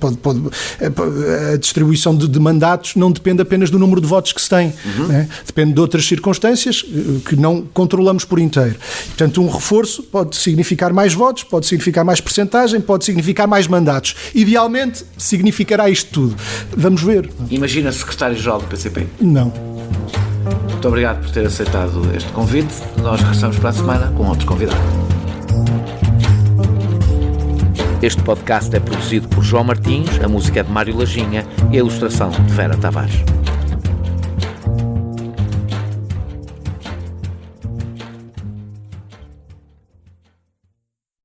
A distribuição de mandatos não depende apenas do número de votos que se tem. Não é? Depende de outras circunstâncias que não controlamos por inteiro. Portanto, um reforço pode significar mais votos, pode significar mais percentagem, pode significar mais mandatos. Idealmente, significará isto tudo. Vamos ver. Imagina secretário-geral do PCP? Não. Muito obrigado por ter aceitado este convite. Nós regressamos para a semana com outro convidado. Este podcast é produzido por João Martins, a música é de Mário Lajinha e a ilustração de Vera Tavares.